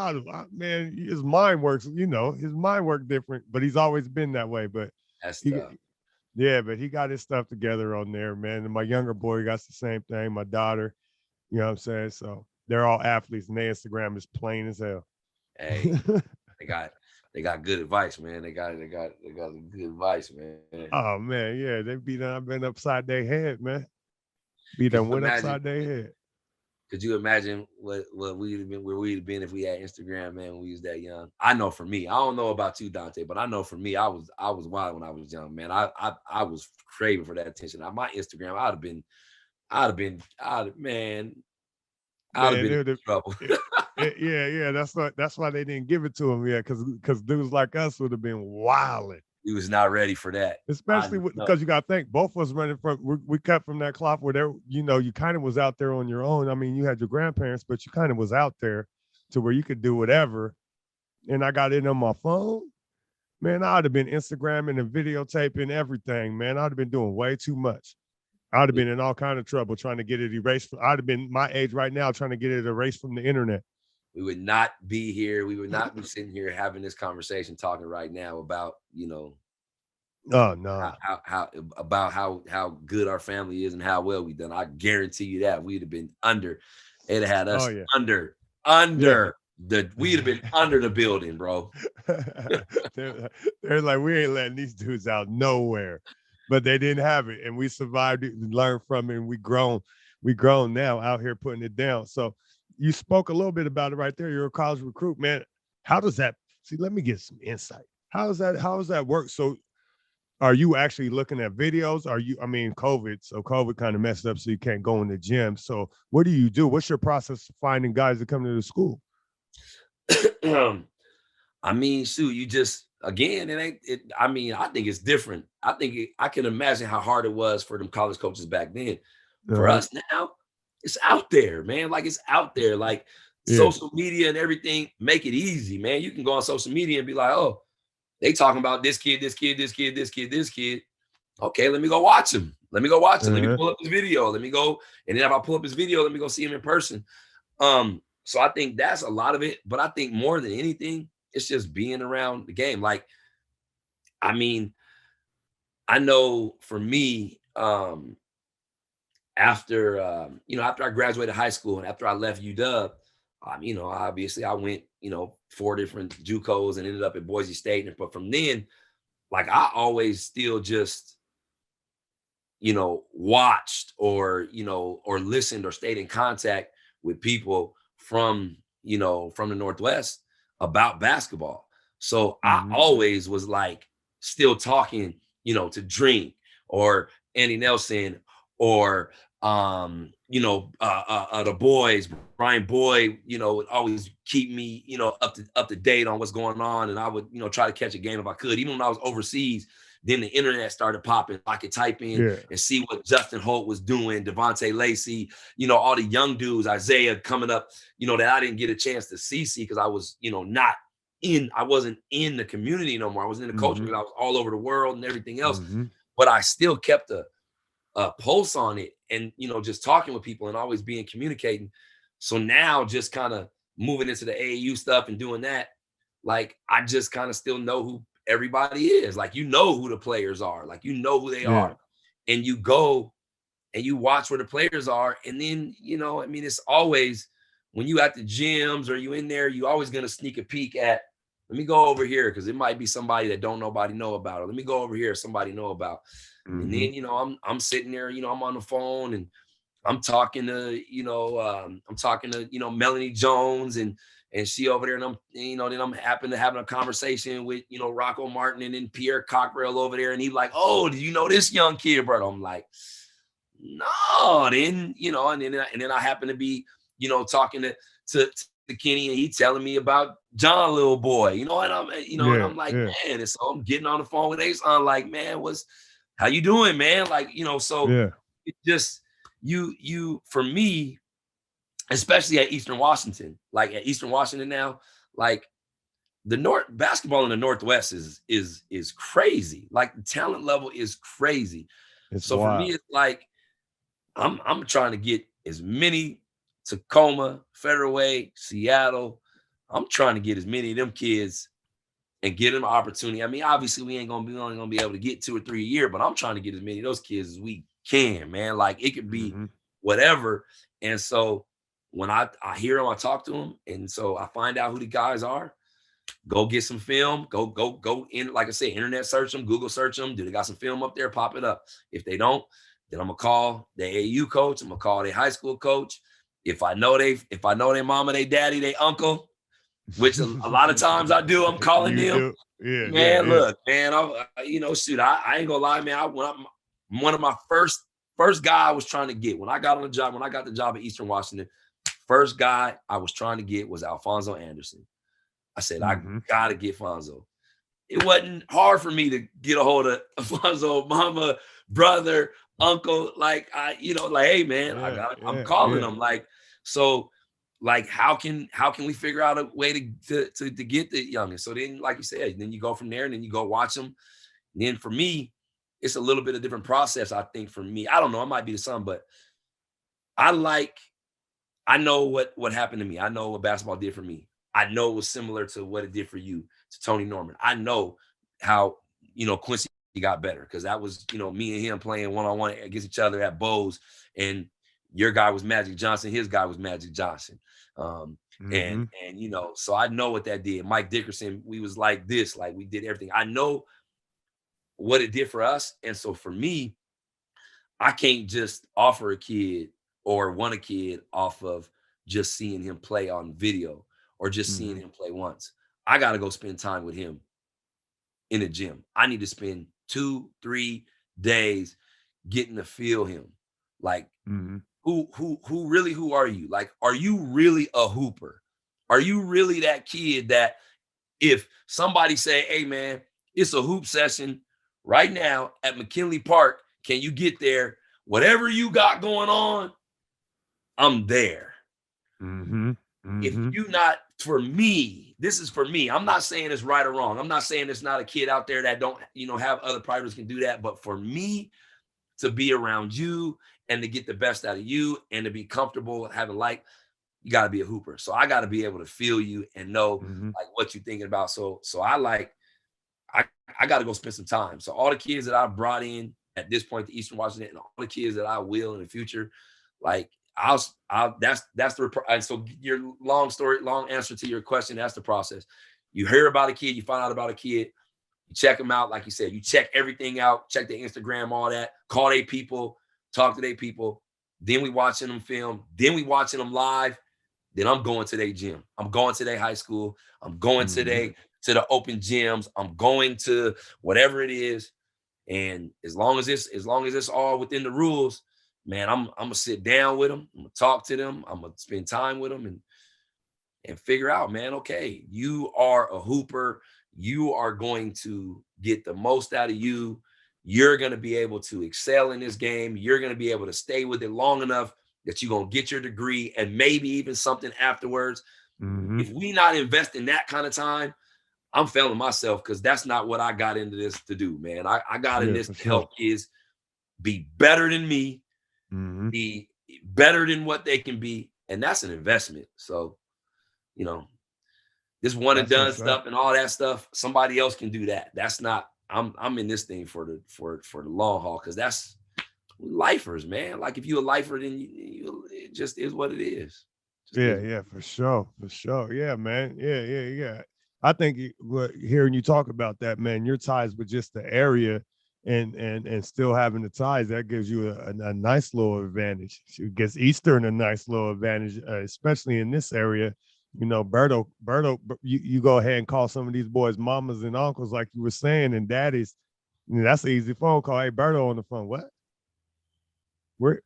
man, his mind works, his mind worked different, but he's always been that way. But but he got his stuff together on there, man. And my younger boy got the same thing. My daughter, you know what I'm saying? So they're all athletes, and their Instagram is plain as hell. Hey, they got good advice, man. They got good advice, man. Oh man, yeah, I've been upside their head, man. Went upside their head. Could you imagine what we'd have been, where we'd have been if we had Instagram, man, when we was that young? I know for me, I don't know about you, Dontay, but I know for me, I was wild when I was young, man. I was craving for that attention. My Instagram, I'd have been in trouble. Yeah. That's why they didn't give it to him yet, because dudes like us would have been wilding. He was not ready for that, especially because you got to think both of us running from. We cut from that cloth where there, you kind of was out there on your own. I mean, you had your grandparents, but you kind of was out there to where you could do whatever. And I got it on my phone, man. I'd have been Instagramming and videotaping everything, man. I'd have been doing way too much. I'd have been in all kind of trouble trying to get it erased. I'd have been my age right now trying to get it erased from the internet. We would not be here. We would not be sitting here having this conversation, talking right now about, oh no, how good our family is and how well we done. I guarantee you that we'd have been under. It had us under we'd have been under the building, bro. They're like, we ain't letting these dudes out nowhere, but they didn't have it, and we survived it and learned from it. And we grown now out here putting it down. So. You spoke a little bit about it right there. You're a college recruit, man. How does that let me get some insight. How does that work? So are you actually looking at videos? COVID kind of messed up, so you can't go in the gym. So what do you do? What's your process of finding guys to come to the school? You just, again, I think it's different. I can imagine how hard it was for them college coaches back then. For us now, it's out there, man. Like, it's out there. Like, social media and everything make it easy, man. You can go on social media and be like, oh, they talking about this kid. Okay, let me go watch him. Let me pull up his video. Let me go. And then if I pull up his video, let me go see him in person. So I think that's a lot of it. But I think more than anything, it's just being around the game. Like, I know for me, after I graduated high school and after I left UW, Obviously I went, 4 different JUCOs and ended up at Boise State. But from then, like I always still just, watched or listened or stayed in contact with people from the Northwest about basketball. So I Mm-hmm. always was like still talking, to Drink or Andy Nelson or the boys, Brian Boyd, would always keep me, up to date on what's going on. And I would, try to catch a game if I could, even when I was overseas. Then the internet started popping. I could type in Yeah. and see what Justin Holt was doing, Devontae Lacey, all the young dudes, Isaiah coming up, that I didn't get a chance to see because I was, I wasn't in the community no more. I was in the culture Mm-hmm. because I was all over the world and everything else. Mm-hmm. But I still kept a pulse on it and, just talking with people and always being communicating. So now just kind of moving into the AAU stuff and doing that, like I just kind of still know who everybody is. Like, who the players are, like, who they Yeah. are. And you go and you watch where the players are. And then, it's always when you at the gyms or you in there, you always going to sneak a peek at, let me go over here because it might be somebody that don't nobody know about. Or let me go over here, somebody know about. And Mm-hmm. then, I'm sitting there, I'm on the phone and I'm talking to, Melanie Jones and she over there and then I'm happen to having a conversation with, Rocco Martin and then Pierre Cockrell over there. And he's like, oh, do you know this young kid, bro? I'm like, no. Then, and then I happen to be, talking to Kenny and he telling me about John, little boy, and Yeah. I'm like, Yeah. man. And so I'm getting on the phone with Ace. I'm like, man, how you doing, man? Like, so Yeah. it just, for me, especially at Eastern Washington, like at Eastern Washington now, like the North basketball in the Northwest is crazy. Like the talent level is crazy. It's So for me, wild. it's like I'm trying to get as many Tacoma, Federal Way, Seattle. I'm trying to get as many of them kids and get them an opportunity. I mean, obviously, we ain't only gonna be able to get 2 or 3 a year, but I'm trying to get as many of those kids as we can, man. Like it could be Mm-hmm. whatever. And so when I hear them, I talk to them, and so I find out who the guys are. Go get some film. Go in, like I said, internet search them, Google search them. Do they got some film up there? Pop it up. If they don't, then I'm gonna call the AU coach. I'm gonna call their high school coach. If I know their mama, their daddy, their uncle, which a lot of times I do, I'm calling You them. do. Yeah. Yeah. Man, Yeah. look, man, shoot, I ain't gonna lie, man. One of my first guy I was trying to get when I got on the job, when I got the job at Eastern Washington, first guy I was trying to get was Alfonso Anderson. I said, I Mm-hmm. gotta get Fonzo. It wasn't hard for me to get a hold of Alfonso, mama, brother, uncle. Like like, hey man, Yeah. I'm Yeah. calling Yeah. them. Like, so like how can we figure out a way to get the youngest? So then, like you said, then you go from there and then you go watch them. And then for me, it's a little bit of different process. I think for me, I don't know, it might be the same, but I like I know what happened to me. I know what basketball did for me. I know it was similar to what it did for you, to Tony Norman. I know how, Quincy got better because that was, me and him playing one-on-one against each other at Bose. And your guy was Magic Johnson. His guy was Magic Johnson. Um, and, Mm-hmm. and, so I know what that did. Mike Dickerson, we was like this, like we did everything. I know what it did for us. And so for me, I can't just offer a kid or want a kid off of just seeing him play on video or just seeing Mm-hmm. him play once. I got to go spend time with him in the gym. I need to spend 2-3 days getting to feel him. Like Mm-hmm. who are you? Like, are you really a hooper? Are you really that kid that if somebody say, hey man, it's a hoop session right now at McKinley Park, can you get there? Whatever you got going on, I'm there. Mm-hmm. If Mm-hmm. you not, for me, this is for me. I'm not saying it's right or wrong. I'm not saying there's not a kid out there that don't, have other privates can do that. But for me to be around you and to get the best out of you and to be comfortable having you got to be a hooper. So I got to be able to feel you and know Mm-hmm. like what you're thinking about. So I I got to go spend some time. So all the kids that I brought in at this point to Eastern Washington and all the kids that I will in the future, like that's and so your long answer to your question, that's the process. You hear about a kid, you find out about a kid, you check them out, like you said, you check everything out, check their Instagram, all that, call their people, talk to their people. Then we watching them film, then we watching them live. Then I'm going to their gym. I'm going to their high school. I'm going to the open gyms. I'm going to whatever it is. And as long as it's all within the rules, man, I'm gonna sit down with them. I'm gonna talk to them. I'm gonna spend time with them and figure out, man, okay, you are a hooper. You are going to get the most out of you. You're going to be able to excel in this game. You're going to be able to stay with it long enough that you're going to get your degree and maybe even something afterwards. If we not invest in that kind of time, I'm failing myself, because that's not what I got into this to do, man. I got in this to help kids be better than me, be better than what they can be. And that's an investment. So, you know, this one and done stuff and all that stuff, somebody else can do that. That's not, I'm in this thing for the long haul, because that's lifers, man. Like, if you're a lifer, then you it just is what it is. For sure. Yeah, man. Yeah. I think hearing you talk about that, man, your ties with just the area and still having the ties, that gives you a nice little advantage. It gets Eastern a nice little advantage, especially in this area. You know, Berto, you go ahead and call some of these boys mamas and uncles, like you were saying, and daddies. You know, that's an easy phone call. Hey, Berto on the phone. What? Where?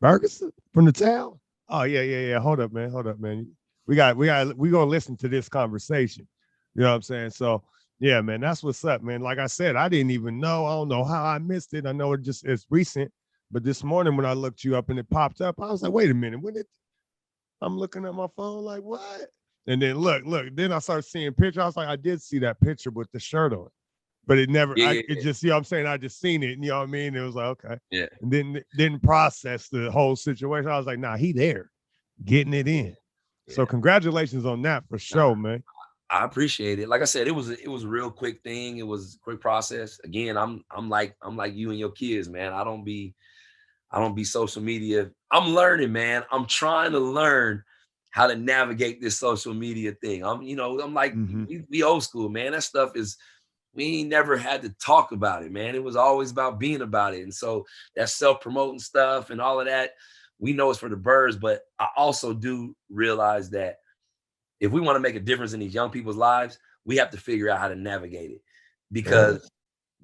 Bergersen from the town? Oh, yeah. Hold up, man. We gonna listen to this conversation. You know what I'm saying? So yeah, man, that's what's up, man. Like I said, I didn't even know. I don't know how I missed it. I know it's recent, but this morning when I looked you up and it popped up, I was like, wait a minute, I'm looking at my phone like, what? And then look, then I started seeing pictures. I was like, I did see that picture with the shirt on, but it never, it just, you know what I'm saying? I just seen it, and you know what I mean? It was like, okay. Yeah. And then didn't process the whole situation. I was like, nah, he there, getting it in. Yeah. So congratulations on that for sure, man. I appreciate it. Like I said, it was a real quick thing. It was a quick process. Again, I'm like you and your kids, man. I don't be social media. I'm learning, man. I'm trying to learn how to navigate this social media thing. I'm like, we old school, man. That stuff we ain't never had to talk about it, man. It was always about being about it. And so that self-promoting stuff and all of that, we know it's for the birds, but I also do realize that if we want to make a difference in these young people's lives, we have to figure out how to navigate it, because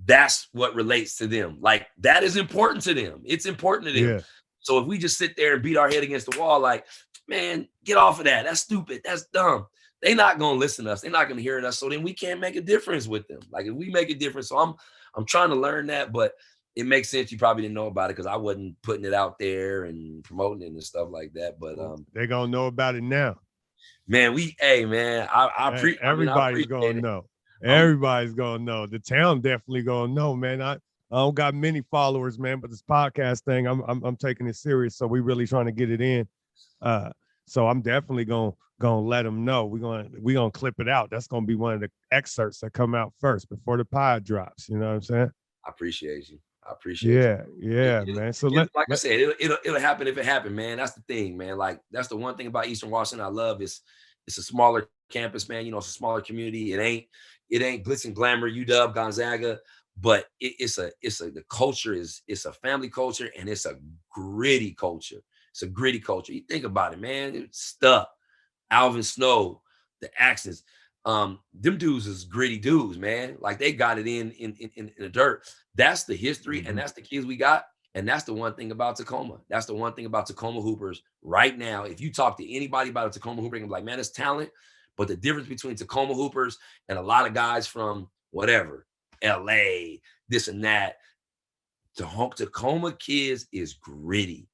that's what relates to them. Like, that is important to them. It's important to them. Yeah. So if we just sit there and beat our head against the wall, like, man, get off of that. That's stupid. That's dumb. They're not going to listen to us. They're not going to hear us. So then we can't make a difference with them. Like, if we make a difference, so I'm trying to learn that, but it makes sense you probably didn't know about it because I wasn't putting it out there and promoting it and stuff like that. But they're going to know about it now. Man, everybody's going to know. Everybody's going to know. The town definitely going to know, man. I don't got many followers, man, but this podcast thing, I'm taking it serious. So we really trying to get it in. So I'm definitely going to let them know. We're going to clip it out. That's going to be one of the excerpts that come out first before the pod drops. You know what I'm saying? I appreciate you. Yeah, man. So I said, it'll happen if it happened, man. That's the thing, man. Like, that's the one thing about Eastern Washington I love is it's a smaller campus, man. You know, it's a smaller community. It ain't glitz and glamour, UW, Gonzaga, but the culture it's a family culture, and it's a gritty culture. It's a gritty culture. You think about it, man. It's stuff. Alvin Snow, the accents. Them dudes is gritty dudes, man. Like, they got it in the dirt. That's the history, and that's the kids we got. And that's the one thing about Tacoma. That's the one thing about Tacoma Hoopers right now. If you talk to anybody about a Tacoma Hooper, they're like, man, it's talent. But the difference between Tacoma Hoopers and a lot of guys from whatever, LA, this and that, Tacoma kids is gritty.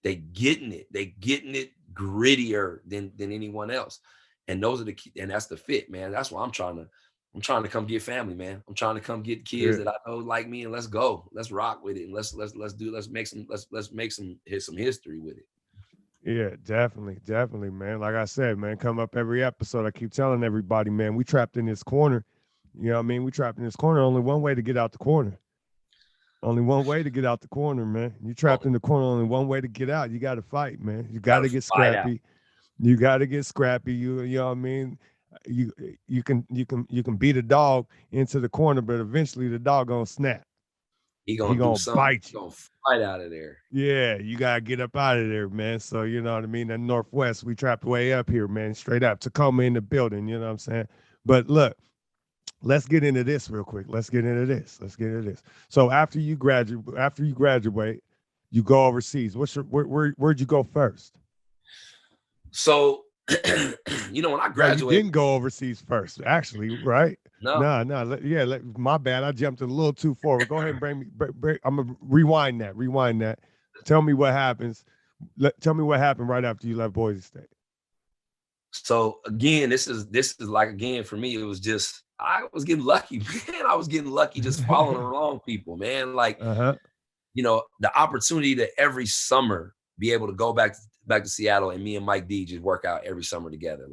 They getting it grittier than anyone else. And those are and that's the fit, man. That's why I'm trying to come get family, man. I'm trying to come get kids that I know like me, and let's go. Let's rock with it. And let's make some history with it. Yeah, definitely, man. Like I said, man, come up every episode. I keep telling everybody, man, we trapped in this corner. You know what I mean? We trapped in this corner. Only one way to get out the corner. Only one way to get out the corner, man. You trapped in the corner. Only one way to get out. You got to fight, man. You got Gotta to get fight out. scrappy. You got to get scrappy. You know what I mean? You can beat a dog into the corner, but eventually the dog gonna snap. He He gonna do gonna something. bite He you. gonna fight out of there. Yeah, you gotta get up out of there, man. So you know what I mean. That Northwest, we trapped way up here, man. Straight up, Tacoma in the building. You know what I'm saying? But look, let's get into this real quick. Let's get into this. So after you graduate, you go overseas. Where'd you go first? So, when I No, you graduated, didn't go overseas first, actually, right? no. No. My bad. I jumped a little too forward. Go ahead and bring me. I'm gonna rewind that. Rewind that. Tell me what happens. Tell me what happened right after you left Boise State. So again, this is like again for me, it was just I was getting lucky, man. I was getting lucky just following along people, man. Like, Uh-huh. the opportunity to every summer be able to go back to Seattle and me and Mike D just work out every summer together.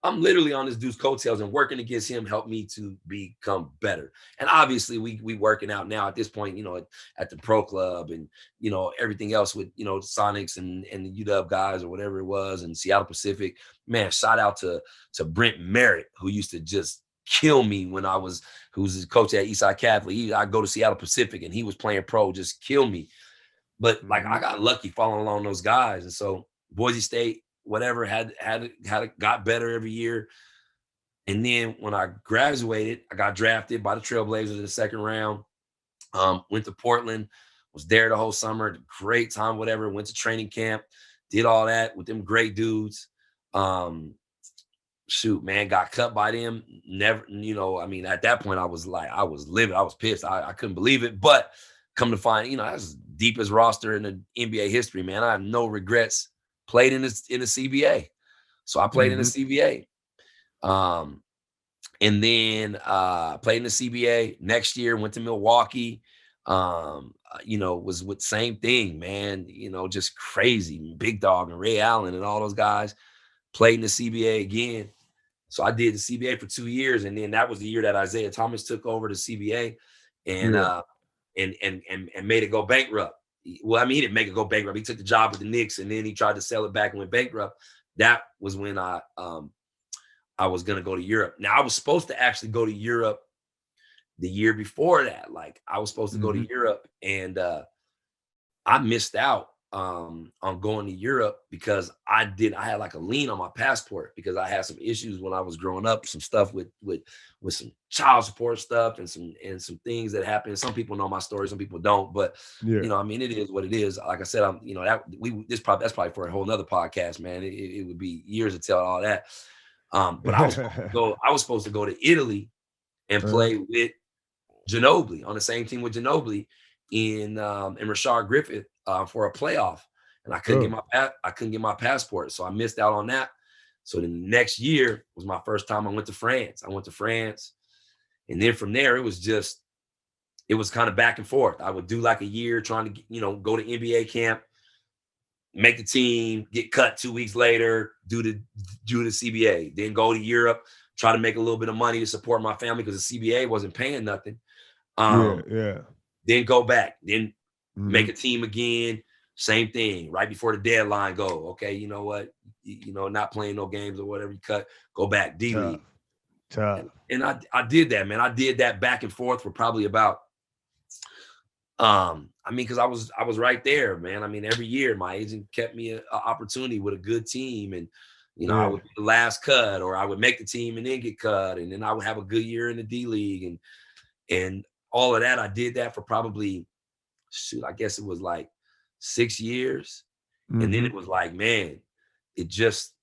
I'm literally on this dude's coattails, and working against him helped me to become better. And obviously we working out now at this point, at the pro club and everything else with Sonics and the UW guys or whatever it was, and Seattle Pacific. Man, shout out to Brent Merritt, who used to just kill me who's his coach at Eastside Catholic. I go to Seattle Pacific and he was playing pro, just kill me. But like I got lucky following along those guys. And so Boise State, whatever, got better every year. And then when I graduated, I got drafted by the Trailblazers in the second round. Went to Portland, was there the whole summer, great time, whatever. Went to training camp, did all that with them great dudes. Shoot, man, got cut by them. Never, at that point, I was livid. I was pissed. I couldn't believe it. But come to find, that's the deepest roster in the NBA history, man. I have no regrets. Played in the CBA. So I played in the CBA. And then played in the CBA. Next year, went to Milwaukee. Was with same thing, man. Just crazy. Big Dog and Ray Allen and all those guys. Played in the CBA again. So I did the CBA for 2 years, and then that was the year that Isaiah Thomas took over the CBA, and made it go bankrupt. Well, he didn't make it go bankrupt. He took the job with the Knicks, and then he tried to sell it back and went bankrupt. That was when I was gonna go to Europe. Now I was supposed to actually go to Europe the year before that. Like I was supposed to go to Europe, and I missed out on going to Europe because I had like a lien on my passport because I had some issues when I was growing up, some stuff with some child support stuff and some things that happened. Some people know my story, some people don't, but it is what it is. Like I said, that's probably for a whole nother podcast, man. It would be years to tell all that. But I was supposed to go to Italy and play with Ginobili on the same team with Ginobili in Rashard Griffith for a playoff, and I couldn't get my passport, so I missed out on that. So the next year was my first time I went to France. And then from there it was kind of back and forth. I would do like a year trying to go to NBA camp, make the team, get cut 2 weeks later, do the CBA, then go to Europe, try to make a little bit of money to support my family because the CBA wasn't paying nothing. Then go back, then make a team again, same thing. Right before the deadline, go, okay, you know what? Not playing no games or whatever, you cut, go back, D-League. Tough. And I did that, man. I did that back and forth for probably about, because I was right there, man. Every year my agent kept me an opportunity with a good team, and I would be the last cut, or I would make the team and then get cut, and then I would have a good year in the D-League, and all of that. I did that for probably, I guess it was like 6 years. And then it was like, man, it just,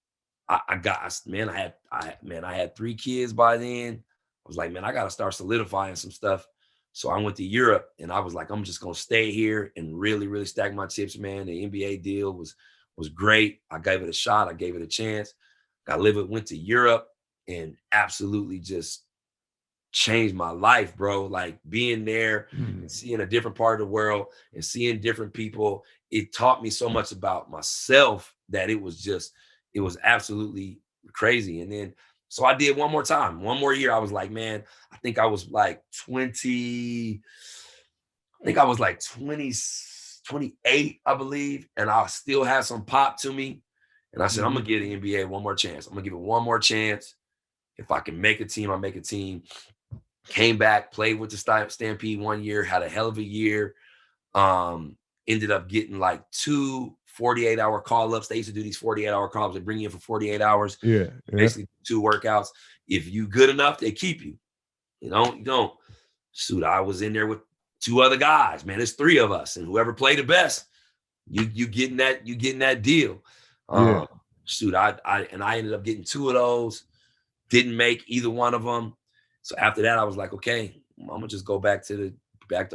I had 3 kids by then. I was like, man, I got to start solidifying some stuff. So I went to Europe, and I was like, I'm just going to stay here and really, really stack my chips, man. The NBA deal was great. I gave it a shot. I gave it a chance. Went to Europe and absolutely just changed my life, bro. Like being there and seeing a different part of the world and seeing different people, it taught me so much about myself that it was absolutely crazy. And then So I did one more time, one more year. I was like, man, I think I was like 20, I think I was like 20, 28, I believe. And I still had some pop to me. And I said, I'm gonna give the NBA one more chance. I'm gonna give it one more chance. If I can make a team, I'll make a team. Came back, played with the Stampede 1 year, had a hell of a year. Ended up getting like 2 48-hour call-ups. They used to do these 48-hour call-ups. They bring you in for 48 hours. Yeah. Basically 2 workouts. If you good enough, they keep you. You don't. Shoot, I was in there with 2 other guys, man. There's 3 of us, and whoever played the best, you getting that deal. Shoot, I ended up getting 2 of those. Didn't make either one of them. So after that, I was like, okay, I'm gonna just go back to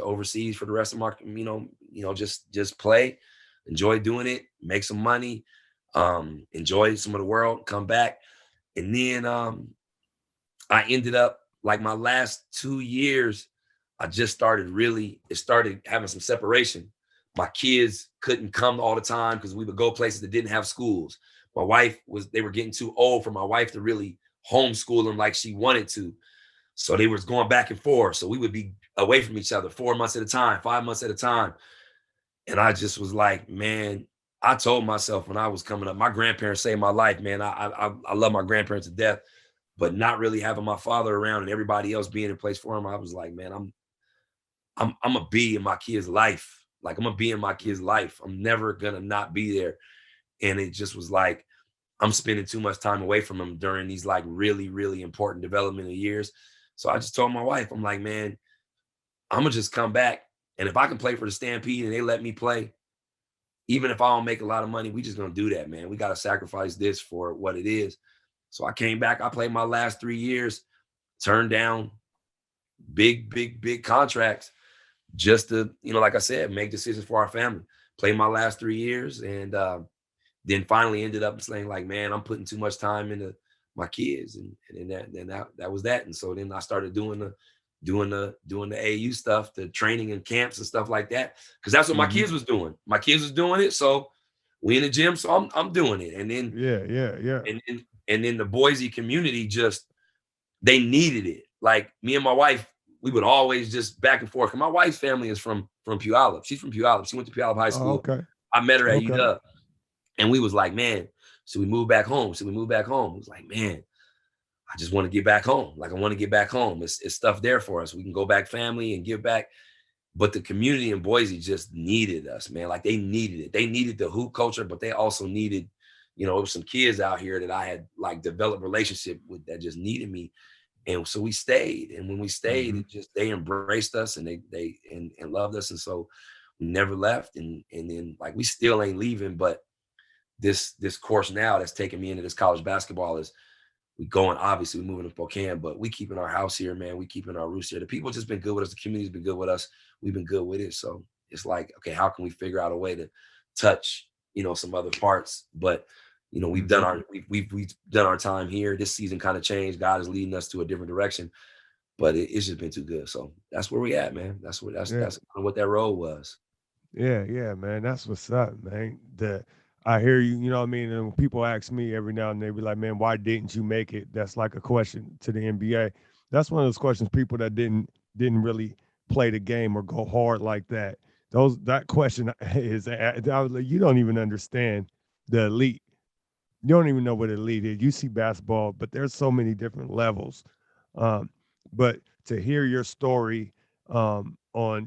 overseas for the rest of my, just play, enjoy doing it, make some money, enjoy some of the world, come back. And then I ended up, like, my last 2 years, I just started having some separation. My kids couldn't come all the time because we would go places that didn't have schools. My wife they were getting too old for my wife to really homeschool them like she wanted to. So they was going back and forth. So we would be away from each other 4 months at a time, 5 months at a time. And I just was like, man, I told myself when I was coming up, my grandparents saved my life, man. I love my grandparents to death, but not really having my father around and everybody else being in place for him, I was like, man, I'm gonna be in my kid's life. Like, I'm gonna be in my kid's life. I'm never gonna not be there. And it just was like, I'm spending too much time away from him during these like really, really important developmental years. So I just told my wife, I'm like, man, I'm gonna just come back. And if I can play for the Stampede and they let me play, even if I don't make a lot of money, we just gonna do that, man. We gotta sacrifice this for what it is. So I came back, I played my last 3 years, turned down big contracts just to, like I said, make decisions for our family. Played my last 3 years and then finally ended up saying, like, man, I'm putting too much time into my kids, and that was that. And so then I started doing the AU stuff, the training and camps and stuff like that, because that's what my kids was doing. My kids was doing it, so we in the gym, so I'm doing it. And then and then the Boise community they needed it. Like, me and my wife, we would always just back and forth. My wife's family is from Puyallup. She's from Puyallup. She went to Puyallup High School. Okay. I met her at UW. And we was like, man, should we move back home? It was like, man, I just want to get back home. Like, I want to get back home. It's stuff there for us. We can go back family and give back. But the community in Boise just needed us, man. Like, they needed it. They needed the hoop culture, but they also needed, there was some kids out here that I had like developed relationship with that just needed me. And so we stayed. And when we stayed, they embraced us and they loved us. And so we never left. And then, like, we still ain't leaving, but this course now that's taking me into this college basketball is obviously we're moving to Spokane, but we keeping our house here, man. We keeping our roots here. The people just been good with us. The community's been good with us. We've been good with it. So it's like, okay, how can we figure out a way to touch, some other parts? But, we've done our time here. This season kind of changed. God is leading us to a different direction, but it's just been too good. So that's where we at, man. That's kind of what that role was. Yeah, man. That's what's up, man. I hear you, you know what I mean? And when people ask me every now and then, they be like, man, why didn't you make it? That's like a question to the NBA. That's one of those questions people that didn't really play the game or go hard like that. That question is, I was like, you don't even understand the elite. You don't even know what elite is. You see basketball, but there's so many different levels. But to hear your story on,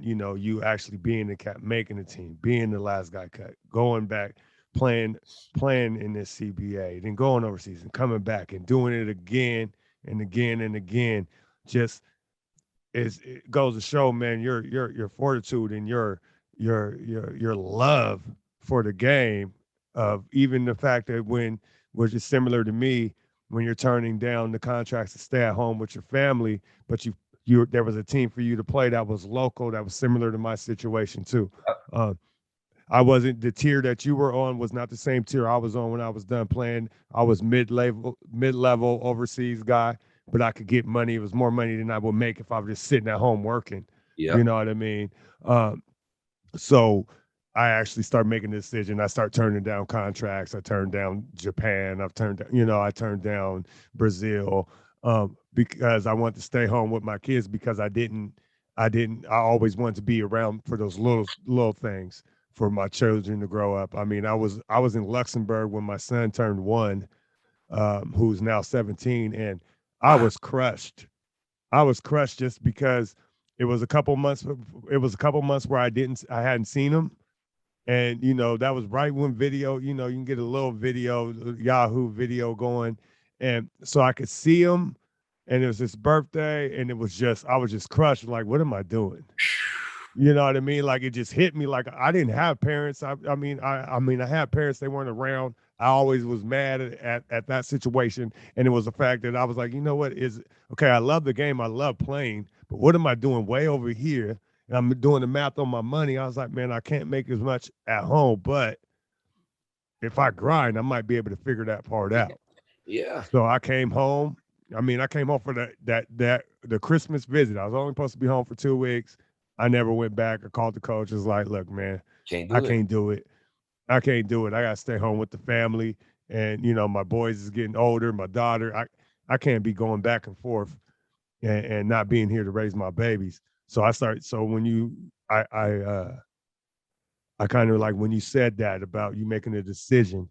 you actually being the cap, making the team, being the last guy cut, going back, playing in this CBA, then going overseas and coming back and doing it again and again and again, just it goes to show, man, your fortitude and your love for the game, of even the fact that which is similar to me, when you're turning down the contracts to stay at home with your family, but there was a team for you to play that was local, that was similar to my situation too. I wasn't, the tier that you were on was not the same tier I was on when I was done playing. I was mid-level overseas guy, but I could get money. It was more money than I would make if I was just sitting at home working. Yeah. You know what I mean? So I actually start making a decision. I start turning down contracts. I turned down Japan. I turned down Brazil, because I wanted to stay home with my kids, because I always wanted to be around for those little things for my children to grow up. I mean, I was in Luxembourg when my son turned 1, who's now 17, and I Wow. was crushed. I was crushed just because it was a couple months. It was a couple months where I hadn't seen him, and that was right when video. You can get a little video, Yahoo video going, and so I could see him, and it was his birthday, and I was just crushed. Like, what am I doing? You know what I mean? Like, it just hit me. Like, I didn't have parents. I mean, I had parents. They weren't around. I always was mad at that situation, and it was the fact that I was like, you know what is okay? I love the game. I love playing, but what am I doing way over here? And I'm doing the math on my money. I was like, man, I can't make as much at home, but if I grind, I might be able to figure that part out. Yeah. So I came home. I mean, I came home for the Christmas visit. I was only supposed to be home for 2 weeks. I never went back. I called the coach. I was like, look, man, Can't I do it. can't do it. I can't do it. I gotta stay home with the family. And my boys is getting older. My daughter, I can't be going back and forth and not being here to raise my babies. So I started. So when I kind of like when you said that about you making a decision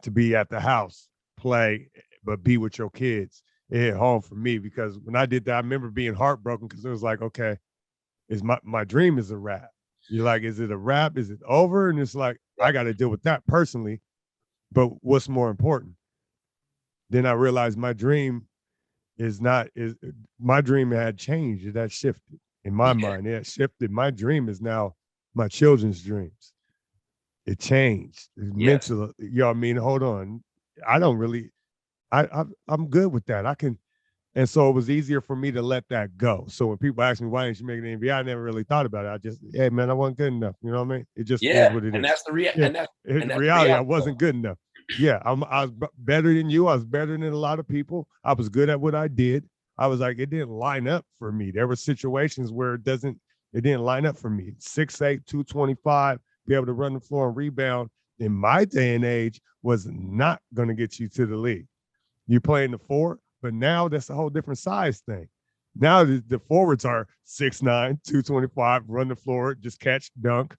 to be at the house, play, but be with your kids. It hit home for me because when I did that, I remember being heartbroken because it was like, okay, is my dream is a wrap. You're like, is it a wrap? Is it over? And it's like, I got to deal with that personally. But what's more important? Then I realized my dream is my dream had changed. It had shifted in my Yeah. mind. It had shifted. My dream is now my children's dreams. It changed. Yes. Mental, I mean, hold on. I don't really I'm good with that. I can And so it was easier for me to let that go. So when people ask me why didn't you make an NBA, I never really thought about it. I just, hey man, I wasn't good enough. You know what I mean? It just is Yeah. what it And is. that's the rea Yeah. and The that's the reality, I reality. wasn't good enough. Yeah, I was better than you. I was better than a lot of people. I was good at what I did. I was like, it didn't line up for me. There were situations where it didn't line up for me. 6'8", 225, be able to run the floor and rebound in my day and age was not going to get you to the league. You playing the 4, but now that's a whole different size thing. Now the forwards are 6'9", 225, run the floor, just catch, dunk,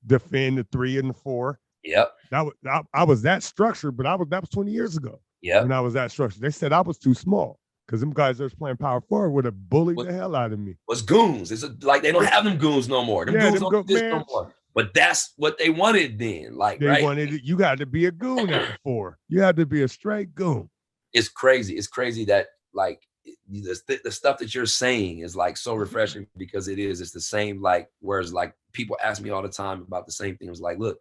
defend the 3 and the 4. Yep. I was that structured, but that was 20 years ago when Yep. I was that structured. They said I was too small because them guys that was playing power forward would have bullied What the hell out of me. was goons? Like they don't Yeah, have them goons no more. Them yeah, goons them don't go exist no man. more. But that's what they wanted then. Like, They right? wanted it. You got to be a goon at the 4. You had to be a straight goon. It's crazy. It's crazy that like the stuff that you're saying is like so refreshing because it's the same. Like, whereas like people ask me all the time about the same thing. It was like, look,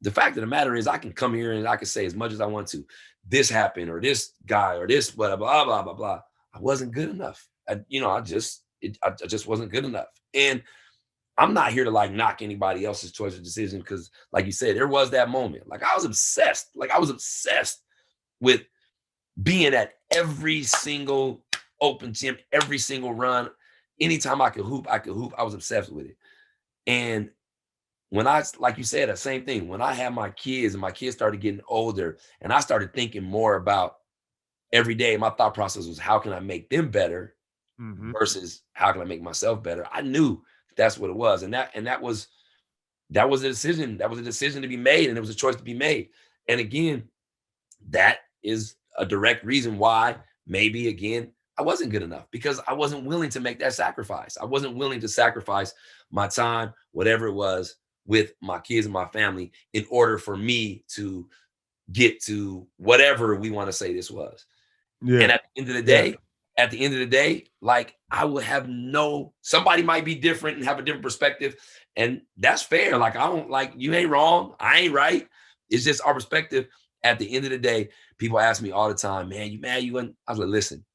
the fact of the matter is I can come here and I can say as much as I want to, this happened or this guy or this, blah, blah, blah, blah, blah. I wasn't good enough. I just wasn't good enough. And I'm not here to like knock anybody else's choice or decision because, like you said, there was that moment. Like I was obsessed. Like I was obsessed with being at every single open gym, every single run. Anytime I could hoop, I could hoop. I was obsessed with it. And when like you said, the same thing, when I had my kids and my kids started getting older and I started thinking more about every day, my thought process was, how can I make them better versus how can I make myself better? I knew that's what it was. And that was a decision. That was a decision to be made. And it was a choice to be made. And again, that is a direct reason why maybe again, I wasn't good enough because I wasn't willing to make that sacrifice. I wasn't willing to sacrifice my time, whatever it was, with my kids and my family in order for me to get to whatever we want to say this was. Yeah. And at the end of the day, like I would have somebody might be different and have a different perspective. And that's fair. Like, I don't like, you ain't wrong. I ain't right. It's just our perspective. At the end of the day, people ask me all the time, man, you mad? You wouldn't? I was like, listen,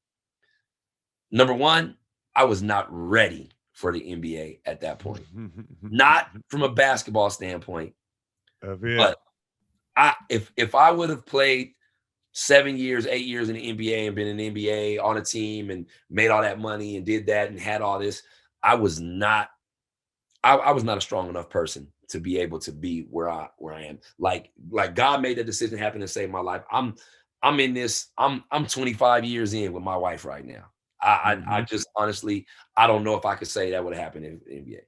number one, I was not ready for the NBA at that point. Not from a basketball standpoint, but if I would have played 7 years, 8 years in the NBA and been in the NBA on a team and made all that money and did that and had all this, I was not I was not a strong enough person to be able to be where I am. Like God made that decision happen to save my life. I'm in this. I'm 25 years in with my wife right now. I just honestly, I don't know if I could say that would have happened in NBA.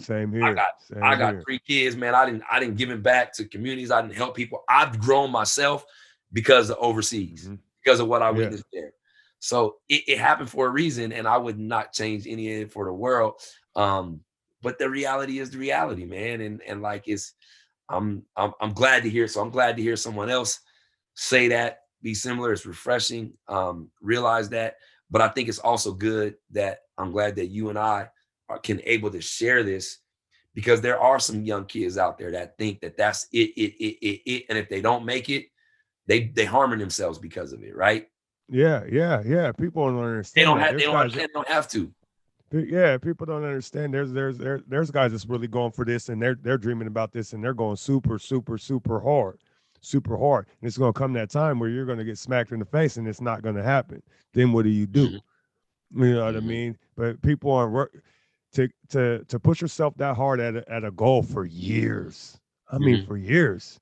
Same I here. got I Same got here. 3 kids, man. I didn't give it back to communities. I didn't help people. I've grown myself because of overseas, because of what I Yeah. witnessed there. So it happened for a reason, and I would not change any of it for the world. But the reality is the reality, man. And like I'm glad to hear. So I'm glad to hear someone else say that, be similar. It's refreshing. Realize that. But I think it's also good that I'm glad that you and I can able to share this, because there are some young kids out there that think that that's it, and if they don't make it, they harming themselves because of it, right? Yeah. People don't They understand don't that. have they There's don't guys that understand, they don't have to. yeah, people don't understand. There's guys that's really going for this, and they're dreaming about this, and they're going super hard, super hard. And it's gonna come that time where you're gonna get smacked in the face, and it's not gonna happen. Then what do you do? Mhm, You know what I mhm, mean? But people aren't to push yourself that hard at a goal for years. I mean, mhm. for years.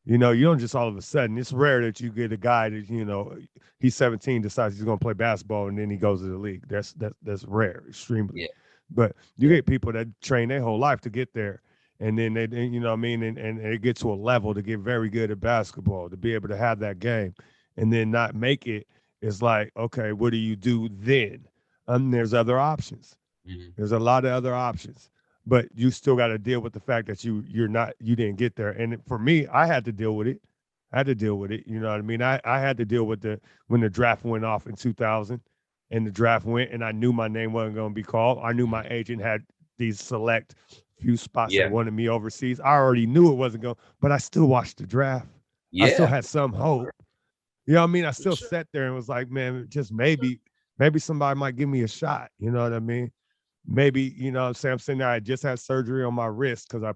You know, you don't just all of a sudden. It's rare that you get a guy that he's 17, decides he's going to play basketball, and then he goes to the league. That's rare, extremely. Yeah, But you yeah. get people that train their whole life to get there, and then you know what I mean, and they get to a level to get very good at basketball, to be able to have that game, and then not make it. Is like, okay, what do you do then? There's other options. Mhm. There's a lot of other options, but you still got to deal with the fact that you didn't get there. And for me, I had to deal with it. I had to deal with it. You know what I mean? I had to deal with when the draft went off in 2000, and the draft went, and I knew my name wasn't going to be called. I knew my agent had these select few spots that Yeah, wanted me overseas. I already knew it wasn't going, but I still watched the draft. I still yeah, had some hope. You know what I mean? I for still sure. sat there and was like, man, just maybe somebody might give me a shot. You know what I mean? Maybe, you know what I'm saying? I'm sitting there, I just had surgery on my wrist because I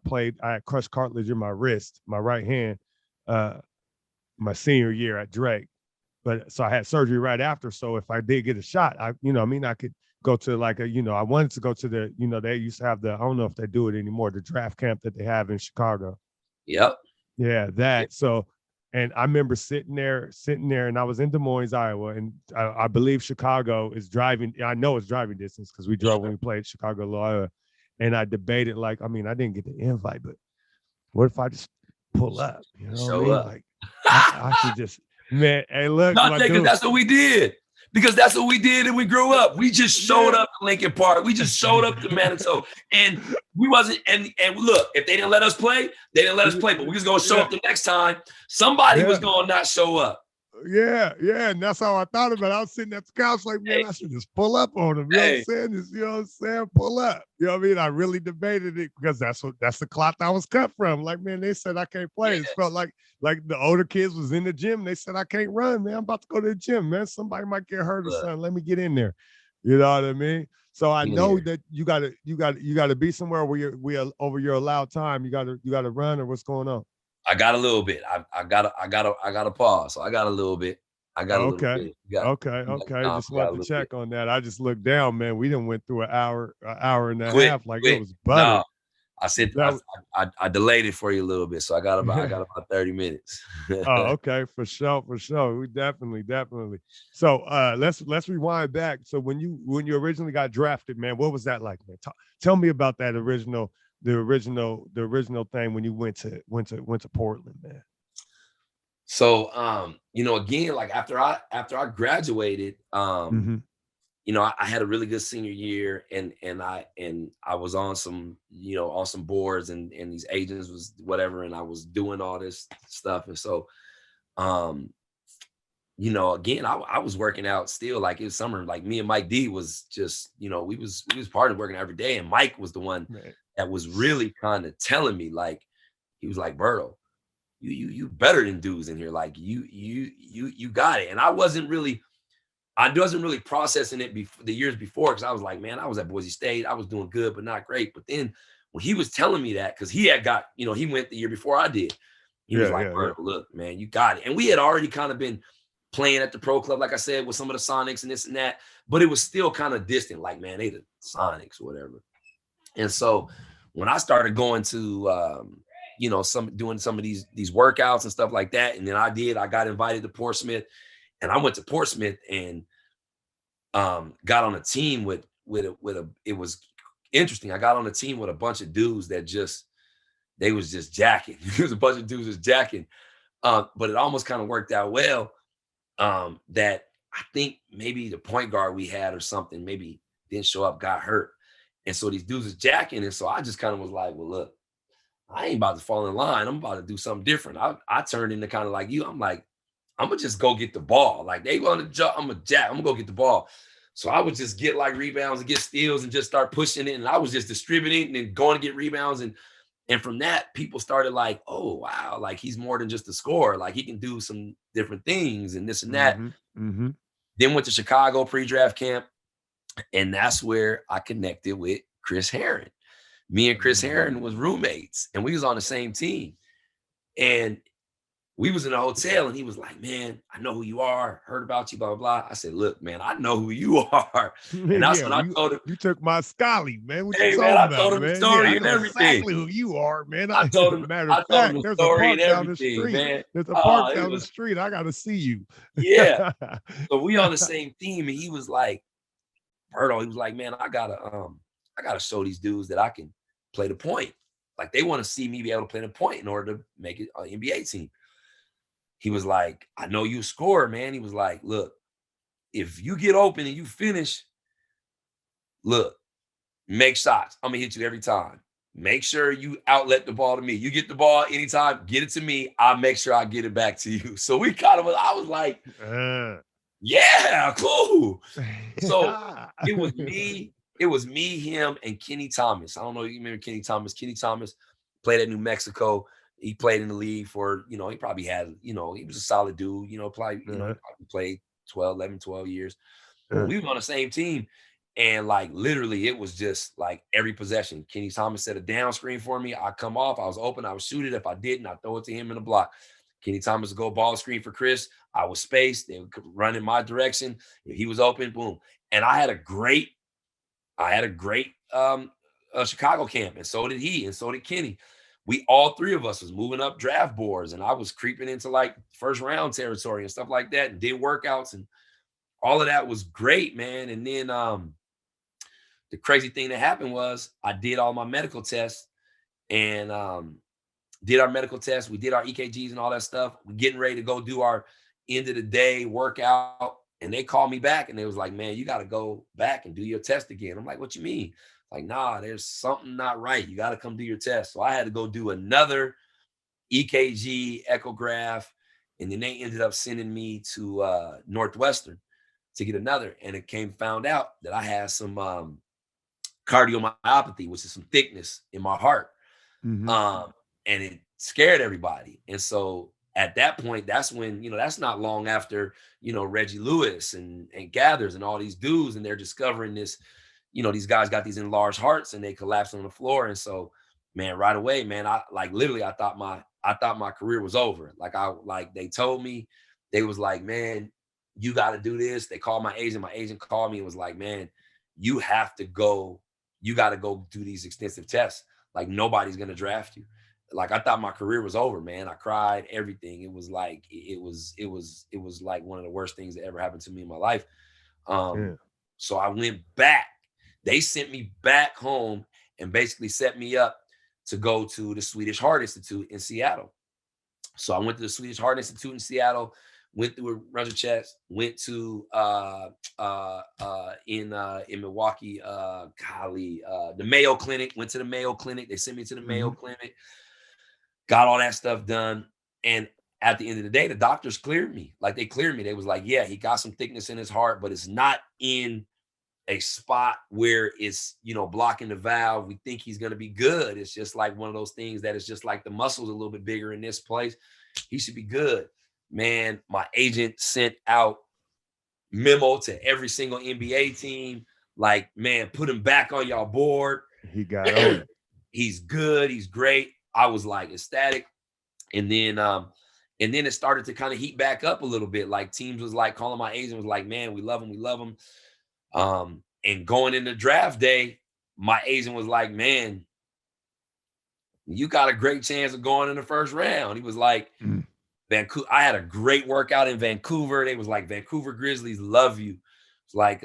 had crushed cartilage in my wrist, my right hand, uh, my senior year at Drake. But so I had surgery right after. So if I did get a shot, you know what I mean, I could go to like I wanted to go to they used to have I don't know if they do it anymore, the draft camp that they have in Chicago. Yep. Yeah, Yep. that. So, and I remember sitting there, and I was in Des Moines, Iowa, and I believe Chicago is driving. I know it's driving distance because we For drove when sure. we played Chicago, Iowa, and I debated like, I mean, I didn't get the invite, but what if I just pull up? You know what I Show mean? up. Like, I should just, man. Hey, look, my Dante, because dude. that's what we did. Because that's what we did and we grew up. We just showed Yeah. up to Lincoln Park. We just showed up to Manitou. And we wasn't, and look, if they didn't let us play, they didn't let us play. But we was gonna show Yeah, up the next time. Somebody was yeah. gonna not show up. Yeah, and that's how I thought about it. I was sitting at the couch like, man, Hey, I should just pull up on him. You know what I'm hey, saying? Just, you know what I'm saying? Pull up. You know what I mean? I really debated it because that's the cloth I was cut from. Like, man, they said I can't play. It felt yes. like the older kids was in the gym. They said I can't run, man. I'm about to go to the gym, man. Somebody might get hurt or Look, something. Let me get in there. You know what I mean? So I know here. that you gotta be somewhere where you're over your allowed time. You gotta run, or what's going on? I got a little bit. I got a pause. So I got a little bit. I got a little Okay. bit. Okay. I Just got wanted a to little bit. check on that. I just looked down, man. We didn't went through an hour and a Quick, half like it quick. was No, butter. I said That was, I delayed it for you a little bit, so I got about 30 minutes. oh, okay, for sure, for sure. We definitely. So let's rewind back. So when you originally got drafted, man, what was that like, man? Tell me about that the original thing when you went to Portland, man. So again, like after I graduated, Mm-hmm. I had a really good senior year, and I was on some boards, and these agents was whatever, and I was doing all this stuff. And so um again, I was working out still, like it was summer. Like me and Mike D was just, we was part of working every day. And Mike was the one Man. that was really kind of telling me, like, he was like, Berto, you better than dudes in here. Like you got it. And I wasn't really processing it the years before, because I was like, man, I was at Boise State. I was doing good, but not great. But then when he was telling me that, because he had got, he went the year before I did. He was Yeah, like, yeah, yeah. Berto, look, man, you got it. And we had already kind of been playing at the pro club, like I said, with some of the Sonics and this and that, but it was still kind of distant. Like, man, they the Sonics or whatever. And so when I started going to, doing some of these workouts and stuff like that, and then I got invited to Portsmouth, and I went to Portsmouth and got on a team with it was interesting. I got on a team with a bunch of dudes that they was just jacking. It was a bunch of dudes just jacking. But it almost kind of worked out well. That I think maybe the point guard we had or something maybe didn't show up, got hurt. And so these dudes is jacking. And so I just kind of was like, well, look, I ain't about to fall in line. I'm about to do something different. I turned into kind of like you. I'm like, I'm gonna just go get the ball. Like they want to jump, I'm a jack. I'm gonna go get the ball. So I would just get like rebounds and get steals and just start pushing it. And I was just distributing and going to get rebounds. And from that, people started like, oh, wow, like he's more than just a scorer. Like he can do some different things and this and that. Then went to Chicago pre-draft camp. And that's where I connected with Chris Herron. Me and Chris Herron was roommates and we was on the same team. And we was in a hotel and he was like, man, I know who you are. Heard about you, blah, blah, blah. I said, look, man, I know who you are. And that's when I told him. You took my Scully, man. What hey, you man, talking I told about, him the man? story and everything. Exactly who you are, man. I told him, matter of fact, there's a park down the street. Man. There's a park down the street. I got to see you. Yeah. So we on the same team. And he was like, Berto, he was like, man, I gotta show these dudes that I can play the point. Like they want to see me be able to play the point in order to make it an NBA team. He was like, I know you score, man. He was like, look, if you get open and you finish, look, make shots. I'm gonna hit you every time. Make sure you outlet the ball to me. You get the ball anytime, get it to me. I'll make sure I get it back to you. So I was like, yeah, cool. So it was me, him, and Kenny Thomas. I don't know if you remember Kenny Thomas. Kenny Thomas played at New Mexico. He played in the league for, he probably had, he was a solid dude, probably played 11, 12 years. We were on the same team. And like, literally, it was just like every possession. Kenny Thomas set a down screen for me. I come off, I was open, I would shoot it. If I didn't, I throw it to him in the block. Kenny Thomas would go ball screen for Chris. I was spaced. They would run in my direction. If he was open, boom. And I had a great Chicago camp, and so did he, and so did Kenny. We all three of us was moving up draft boards, and I was creeping into like first round territory and stuff like that, and did workouts, and all of that was great, man. And then the crazy thing that happened was I did all my medical tests and did our medical tests. We did our EKGs and all that stuff. We're getting ready to go do our end of the day workout. And they called me back and they was like, man, you got to go back and do your test again. I'm like, what you mean? Like, nah, there's something not right. You got to come do your test. So I had to go do another EKG, echograph. And then they ended up sending me to Northwestern to get another. And it found out that I had some cardiomyopathy, which is some thickness in my heart. And it scared everybody. And so at that point, that's when, that's not long after, Reggie Lewis and Gathers and all these dudes, and they're discovering this, these guys got these enlarged hearts and they collapsed on the floor. And so, man, right away, man, I thought my career was over. Like they told me, they was like, man, you got to do this. They called my agent. My agent called me and was like, man, you got to go do these extensive tests. Like nobody's going to draft you. Like I thought my career was over, man. I cried, everything. It was like like one of the worst things that ever happened to me in my life. So I went back. They sent me back home and basically set me up to go to the Swedish Heart Institute in Seattle. So I went to the Swedish Heart Institute in Seattle, went through a bunch of checks, went to in Milwaukee, the Mayo Clinic, went to the Mayo Clinic. They sent me to the Mayo Clinic. Got all that stuff done. And at the end of the day, the doctors cleared me. Like they cleared me. They was like, yeah, he got some thickness in his heart, but it's not in a spot where it's, blocking the valve. We think he's going to be good. It's just like one of those things that is just like the muscle's a little bit bigger in this place. He should be good. Man, my agent sent out memo to every single NBA team. Like, man, put him back on y'all board. He got on. He's good. He's great. I was like ecstatic. And then it started to kind of heat back up a little bit. Like teams was like calling my agent, was like, man, we love him. And going into draft day, my agent was like, man, you got a great chance of going in the first round. He was like, Vancouver. I had a great workout in Vancouver. They was like, Vancouver Grizzlies love you. It's like,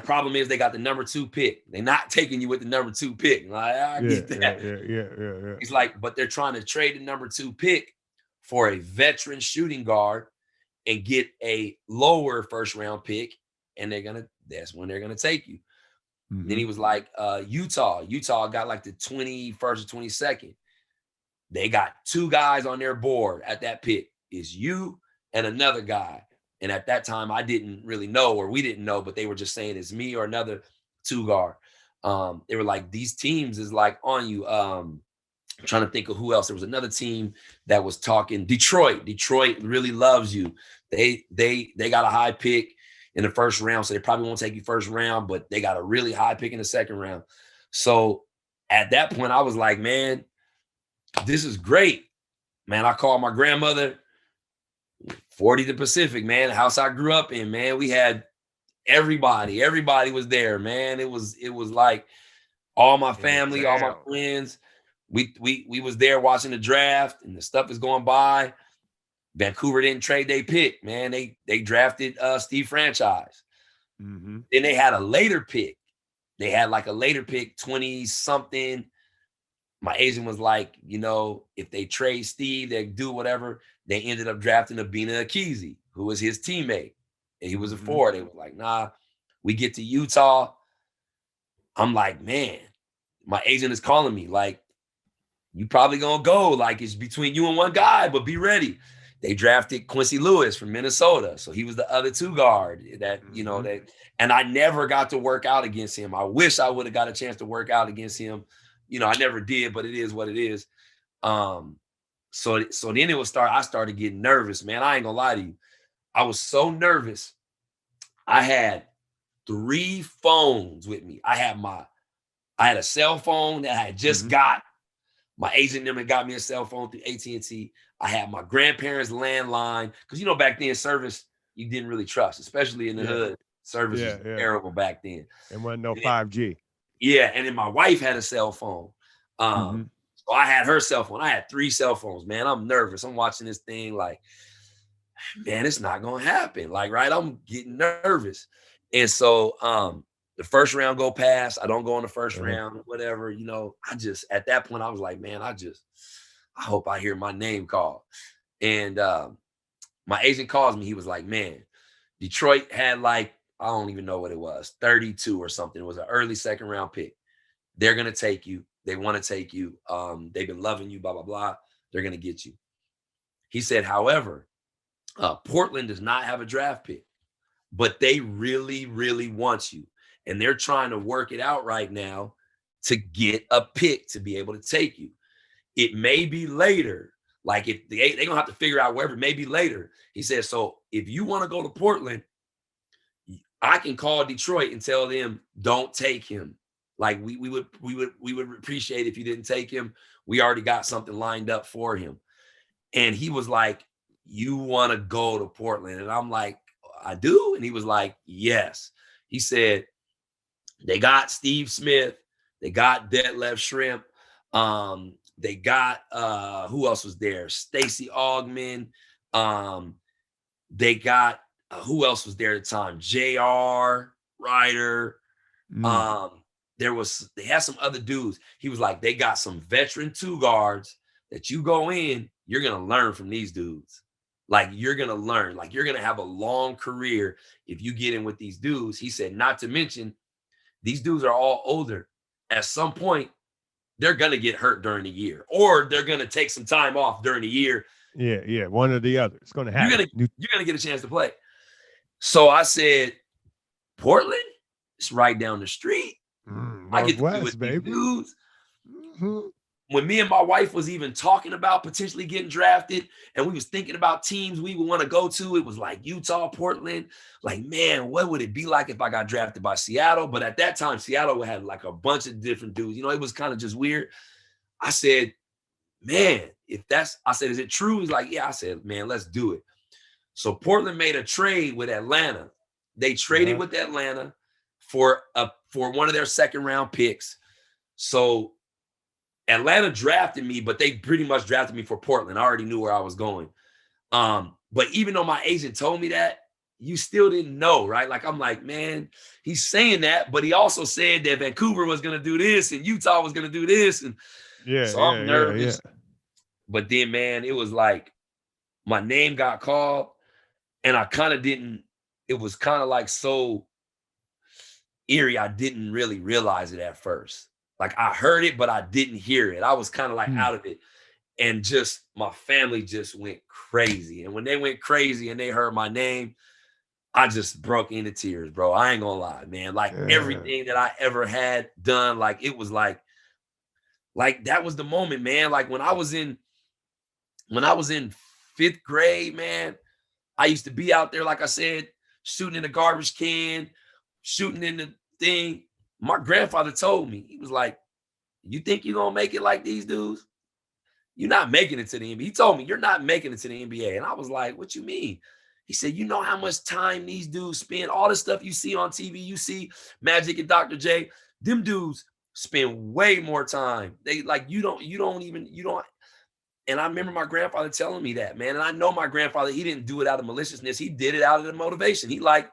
problem is they got the number 2 pick. They're not taking you with the number 2 pick. Like, I get that. Yeah. He's like, but they're trying to trade the number 2 pick for a veteran shooting guard and get a lower first round pick. And that's when they're gonna take you. Then he was like, Utah got like the 21st or 22nd. They got 2 guys on their board at that pick. It's you and another guy. And at that time, I didn't really know, or we didn't know, but they were just saying it's me or another 2 guard. They were like, these teams is like on you. I'm trying to think of who else. There was another team that was talking. Detroit really loves you. They got a high pick in the first round, so they probably won't take you first round, but they got a really high pick in the second round. So at that point, I was like, man, this is great. Man, I called my grandmother, 40 the Pacific, man, the house I grew up in, man. We had everybody was there, man. It was like all my family, all my friends. We was there watching the draft, and the stuff is going by. Vancouver didn't trade their pick, man. They drafted Steve Franchise. Then they had a later pick. They had like a later pick, 20-something. My agent was like, if they trade Steve, they do whatever. They ended up drafting Abina Akizi, who was his teammate. And he was a 4. They were like, nah. We get to Utah. I'm like, man, my agent is calling me. Like, you probably gonna go. Like, it's between you and one guy, but be ready. They drafted Quincy Lewis from Minnesota. So he was the other 2 guard that, and I never got to work out against him. I wish I would have got a chance to work out against him. I never did, but it is what it is. So then it would start. I started getting nervous, man. I ain't gonna lie to you. I was so nervous. I had 3 phones with me. I had a cell phone that I had just got. My agent them had got me a cell phone through AT&T. I had my grandparents' landline because back then service you didn't really trust, especially in the hood. Service was terrible back then. And wasn't no 5G. Yeah, and then my wife had a cell phone. So I had her cell phone. I had 3 cell phones, man. I'm nervous. I'm watching this thing like, man, it's not gonna happen. Like, right? I'm getting nervous. And so the first round go past. I don't go in the first round, whatever. I just at that point I was like, man, I hope I hear my name called. And my agent calls me. He was like, man, Detroit had like, I don't even know what it was, 32 or something. It was an early second round pick. They're gonna take you. They want to take you. They've been loving you, blah, blah, blah. They're gonna get you. He said, however, Portland does not have a draft pick, but they really, really want you. And they're trying to work it out right now to get a pick to be able to take you. It may be later. Like if they're going to have to figure out wherever, it may be later. He said, so if you want to go to Portland, I can call Detroit and tell them, don't take him. Like we would appreciate if you didn't take him. We already got something lined up for him. And he was like, you want to go to Portland? And I'm like, I do. And he was like, yes. He said, they got Steve Smith. They got Detlef Shrimp. They got, who else was there? Stacey Augman. They got, who else was there at the time? J.R. Ryder. They had some other dudes. He was like, they got some veteran 2 guards that you go in, you're going to learn from these dudes. Like, you're going to learn. Like, you're going to have a long career if you get in with these dudes. He said, not to mention, these dudes are all older. At some point, they're going to get hurt during the year, or they're going to take some time off during the year. Yeah, one or the other. It's going to happen. You're going to get a chance to play. So I said, Portland, it's right down the street. I get to be with these dudes. When me and my wife was even talking about potentially getting drafted, and we was thinking about teams we would want to go to, it was like Utah, Portland. Like, man, what would it be like if I got drafted by Seattle? But at that time, Seattle had like a bunch of different dudes. It was kind of just weird. I said, man, I said, is it true? He's like, yeah. I said, man, let's do it. So Portland made a trade with Atlanta. They traded with Atlanta for one of their second round picks. So Atlanta drafted me, but they pretty much drafted me for Portland. I already knew where I was going. But even though my agent told me that, you still didn't know, right? Like, I'm like, man, he's saying that, but he also said that Vancouver was going to do this and Utah was going to do this. And so I'm nervous. Yeah. But then, man, it was like my name got called and I kind of didn't, it was kind of like so eerie. I didn't really realize it at first. Like I heard it, but I didn't hear it. I was kind of like out of it. And just my family just went crazy. And when they went crazy and they heard my name, I just broke into tears, bro. I ain't gonna lie, man. Like everything that I ever had done, like it was like that was the moment, man. Like when I was in 5th grade, man, I used to be out there, like I said, shooting in the garbage can, shooting in the thing. My grandfather told me, he was like, you think you're gonna make it like these dudes? You're not making it to the NBA. He told me, you're not making it to the NBA. And I was like, what you mean? He said, you know how much time these dudes spend, all the stuff you see on TV, you see Magic and Dr. J, them dudes spend way more time. They like, you don't. And I remember my grandfather telling me that, man. And I know my grandfather, he didn't do it out of maliciousness. He did it out of the motivation. He like,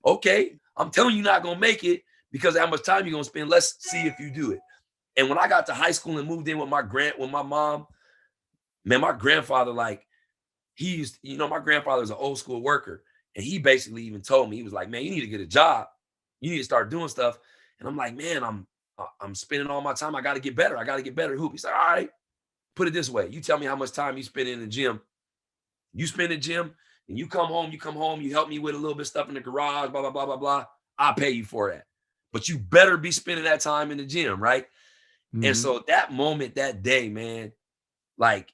okay, I'm telling you, you're not going to make it because of how much time you're going to spend. Let's see if you do it. And when I got to high school and moved in with my mom, man, my grandfather, like, he used, my grandfather's an old school worker. And he basically even told me, he was like, man, you need to get a job. You need to start doing stuff. And I'm like, man, I'm spending all my time. I got to get better. I got to get better at hoop. He's like, all right, put it this way. You tell me how much time you spend in the gym. You spend in the gym and you come home, you help me with a little bit of stuff in the garage, blah, blah, blah, blah, blah. I'll pay you for that. But you better be spending that time in the gym, right? Mm-hmm. And so that moment, that day, man, like,